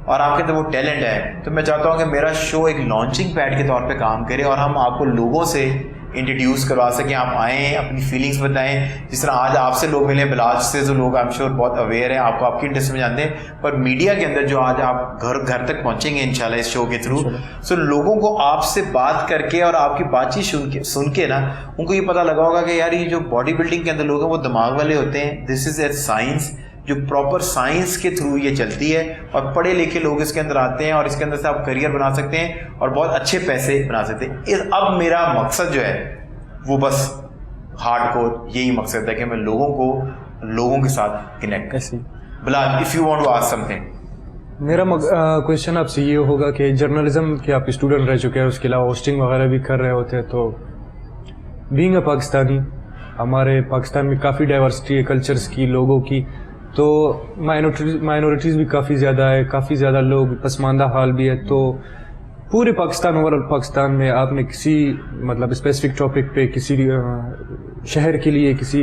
और आपके अंदर वो टैलेंट है, तो मैं चाहता हूँ कि मेरा शो एक लॉन्चिंग पैड के तौर पे काम करे और हम आपको लोगों से इंट्रोड्यूस करवा सकें, आप आएँ, अपनी फीलिंग्स बताएं। जिस तरह आज आपसे लोग मिले, बिलाज से जो लोग आई एम श्योर बहुत अवेयर हैं, आपको आपकी इंडस्ट्री में जानते हैं, पर मीडिया के अंदर जो आज आप घर तक पहुंचेंगे इंशाल्लाह इस शो के थ्रू, सो लोगों को आपसे बात करके और आपकी बातचीत सुन के ना उनको ये पता लगा होगा कि यार ये जो बॉडी बिल्डिंग के अंदर लोग हैं वो दिमाग वाले होते हैं। दिस इज ए साइंस, जो प्रॉपर साइंस के थ्रू ये चलती है और पढ़े लिखे लोग इसके अंदर आते हैं और इसके अंदर से आप करियर बना सकते हैं और बहुत अच्छे पैसे बना सकते हैं। अब मेरा मकसद जो है वो बस हार्डकोर यही मकसद है कि मैं लोगों के साथ कनेक्ट कर। Bilal, if you want to ask something. मेरा क्वेश्चन आपसे ये होगा कि जर्नलिज्म के आप स्टूडेंट रह चुके हैं, उसके अलावा होस्टिंग वगैरह भी कर रहे होते हैं, तो बीइंग अ पाकिस्तानी, हमारे पाकिस्तान में काफ़ी डाइवर्सिटी है कल्चर्स की, लोगों की, तो माइनॉरिटीज़ भी काफ़ी ज़्यादा है, काफ़ी ज़्यादा लोग पसमानदा हाल भी है। तो पूरे पाकिस्तान, ओवरऑल पाकिस्तान में आपने किसी मतलब स्पेसिफिक टॉपिक पे किसी शहर के लिए, किसी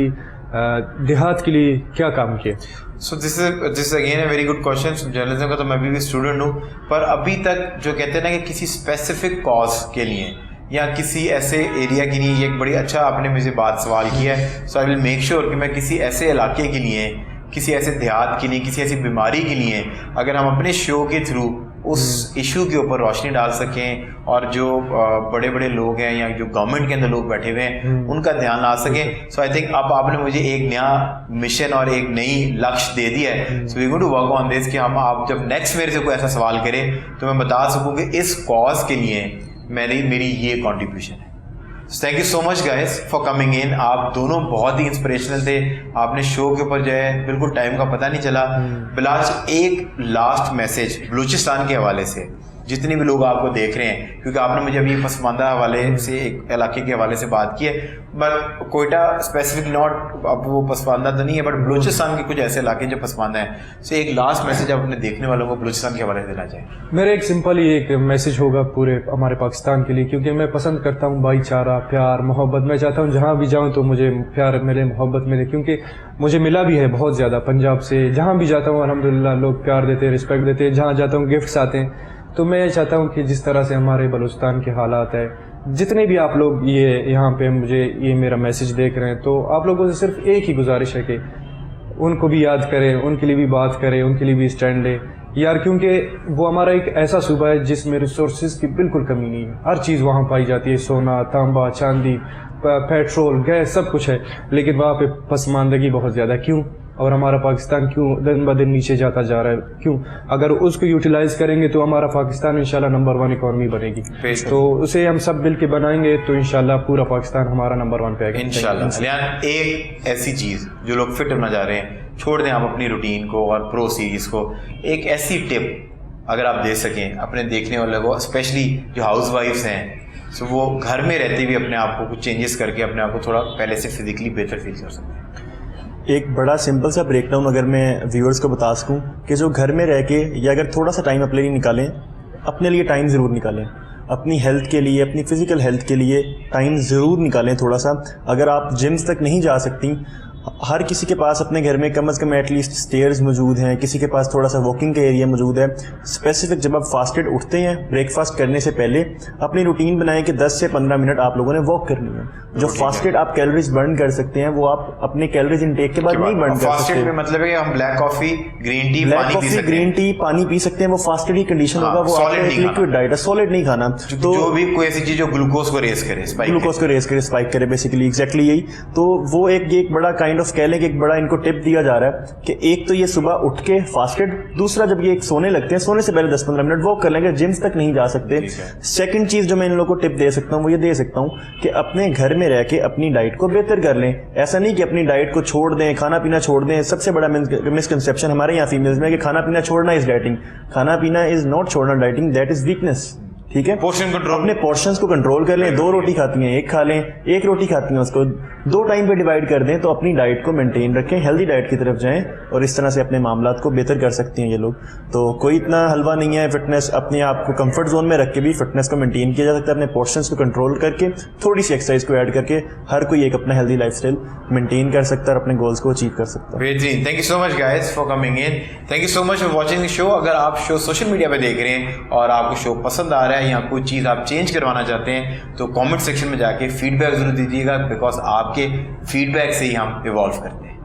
देहात के लिए क्या काम किया? So this is again a very good question. Journalism का तो मैं भी स्टूडेंट हूँ, पर अभी तक जो कहते हैं ना कि किसी स्पेसिफिक कॉज के लिए या किसी ऐसे एरिया के लिए, ये एक बड़ी अच्छा आपने मुझे सवाल किया है। सो आई विल मेक श्योर कि मैं किसी ऐसे इलाके के लिए, किसी ऐसे देहात के लिए, किसी ऐसी बीमारी के लिए अगर हम अपने शो के थ्रू उस इशू के ऊपर रोशनी डाल सकें और जो बड़े बड़े लोग हैं या जो गवर्नमेंट के अंदर लोग बैठे हुए हैं उनका ध्यान ला सकें। सो आई थिंक अब आपने मुझे एक नया मिशन और एक नई लक्ष्य दे दिया है। So we going to work on this कि आप जब नेक्स्ट मेरे से कोई ऐसा सवाल करें तो मैं बता सकूं कि इस कॉज के लिए मेरी ये कॉन्ट्रीब्यूशन है। Thank you so much guys for coming इन। आप दोनों बहुत ही इंस्पिरेशनल थे। आपने शो के ऊपर जो है बिल्कुल टाइम का पता नहीं चला। बिलाज, एक लास्ट मैसेज बलूचिस्तान के हवाले से, जितने भी लोग आपको देख रहे हैं, क्योंकि आपने मुझे अभी पसमानदा हवाले से, एक इलाके के हवाले से बात की है, बट कोयटा स्पेसिफिक नॉट, अब वो पसमानदा तो नहीं है, बट बलूचिस्तान के कुछ ऐसे इलाके जो पसमानदा हैं। सो एक लास्ट मैसेज आप अपने देखने वालों को बलूचिस्तान के हवाले से देना चाहिए। मेरा एक सिंपल ही एक मैसेज होगा पूरे हमारे पाकिस्तान के लिए, क्योंकि मैं पसंद करता हूँ भाईचारा, प्यार, मोहब्बत। मैं चाहता हूँ जहाँ भी जाऊँ तो मुझे प्यार मिले, मोहब्बत मिले, क्योंकि मुझे मिला भी है बहुत ज़्यादा पंजाब से। जहाँ भी जाता हूँ अल्हम्दुलिल्लाह लोग प्यार देते हैं, रिस्पेक्ट देते हैं। जहाँ जाता हूँ गिफ्ट्स आते हैं। तो मैं चाहता हूँ कि जिस तरह से हमारे बलूचिस्तान के हालात है, जितने भी आप लोग ये यहाँ पे मुझे ये मेरा मैसेज देख रहे हैं, तो आप लोगों से सिर्फ एक ही गुजारिश है कि उनको भी याद करें, उनके लिए भी बात करें, उनके लिए भी स्टैंड लें यार, क्योंकि वो हमारा एक ऐसा सूबा है जिसमें रिसोर्सेज की बिल्कुल कमी नहीं है। हर चीज़ वहाँ पाई जाती है, सोना, तांबा, चांदी, पेट्रोल, गैस, सब कुछ है, लेकिन वहाँ पे पसमानदगी बहुत ज़्यादा। क्यों? और हमारा पाकिस्तान क्यों दिन ब दिन नीचे जाता जा रहा है? क्यों? अगर उसको यूटिलाइज करेंगे तो हमारा पाकिस्तान इंशाल्लाह नंबर 1 इकॉनमी बनेगी। तो उसे हम सब मिल के बनाएंगे तो इंशाल्लाह पूरा पाकिस्तान हमारा नंबर 1 पे आएगा इंशाल्लाह। एक ऐसी चीज़ जो लोग फिट होना चाह रहे हैं, छोड़ दें आप अपनी रूटीन को और प्रो सीरीज को, एक ऐसी टिप अगर आप दे सकें अपने देखने वाले को, स्पेशली जो हाउस वाइफ्स हैं, सो वो घर में रहते हुए अपने आप को कुछ चेंजेस करके अपने आप को थोड़ा पहले से फिजिकली बेहतर फील कर सकते हैं। एक बड़ा सिंपल सा ब्रेक डाउन अगर मैं व्यूअर्स को बता सकूं कि जो घर में रह के या अगर थोड़ा सा टाइम अपने लिए निकालें, अपने लिए टाइम ज़रूर निकालें, अपनी हेल्थ के लिए, अपनी फ़िज़िकल हेल्थ के लिए टाइम ज़रूर निकालें थोड़ा सा। अगर आप जिम्स तक नहीं जा सकती, हर किसी के पास अपने घर में कम से कम एटलीस्ट स्टेयर्स मौजूद हैं, किसी के पास थोड़ा सा वॉकिंग का एरिया मौजूद है। स्पेसिफिक जब आप फास्टेड उठते हैं ब्रेकफास्ट करने से पहले अपनी रूटीन बनाएं कि 10 से 15 मिनट आप लोगों ने वॉक करनी है। जो फास्टेड आप कैलोरीज बर्न कर सकते हैं वो आप अपने कैलोरीज इनटेक के बाद नहीं बर्न कर सकते। फास्टेड में मतलब है कि हम ब्लैक कॉफी, ग्रीन टी, पानी पी सकते हैं। वो फास्टेड ही कंडीशन होगा, वो आपका लिक्विड डाइट है, सॉलिड नहीं खाना। तो जो भी कोई ऐसी चीज जो ग्लूकोज को रेस करे, स्पाइक करे, बेसिकली एग्जैक्टली यही। तो वो एक बड़ा काइंड ऑफ कह लें कि एक बड़ा इनको टिप दिया जा रहा है कि एक तो ये सुबह उठ के फास्टेड, दूसरा जब ये सोने लगते हैं, सोने से पहले 10-15 मिनट वॉक कर लेंगे, जिम्स तक नहीं जा सकते। सेकंड चीज जो मैं इन लोगों को टिप दे सकता हूँ वो ये दे सकता हूँ कि अपने घर में रह के अपनी डाइट को बेहतर कर लें। ऐसा नहीं कि अपनी डाइट को छोड़ दें, खाना पीना छोड़ दें। सबसे बड़ा मिसकंसेप्शन हमारे यहाँ फीमेल्स में कि खाना पीना छोड़ना इज डाइटिंग। खाना पीना इज नॉट छोड़ना डाइटिंग, दैट इज वीकनेस। ठीक है, पोर्शन कंट्रोल, अपने पोर्शंस को कंट्रोल कर लें। 2 रोटी खाती हैं, 1 खा लें, 1 रोटी खाती हैं उसको 2 टाइम पे डिवाइड कर दें, तो अपनी डाइट को मेंटेन रखें, हेल्दी डाइट की तरफ जाएं और इस तरह से अपने मामलात को बेहतर कर सकती हैं ये लोग। तो कोई इतना हलवा नहीं है फिटनेस, अपने आप को कंफर्ट जोन में रख के भी फिटनेस को मेंटेन किया जा सकता है। अपने पोर्शंस को कंट्रोल करके, थोड़ी सी एक्सरसाइज को ऐड करके हर कोई एक अपना हेल्दी लाइफस्टाइल मेंटेन कर सकता है और अपने गोल्स को अचीव कर सकता है। बेहतरीन, thank you so much guys for coming in, thank you so much for watching the show. अगर आप शो सोशल मीडिया पे देख रहे हैं और आपको शो पसंद आ रहा है है या कोई चीज़ आप चेंज करवाना चाहते हैं तो कमेंट सेक्शन में जाके फीडबैक ज़रूर दीजिएगा, बिकॉज आपके फीडबैक से ही हम इवॉल्व करते हैं।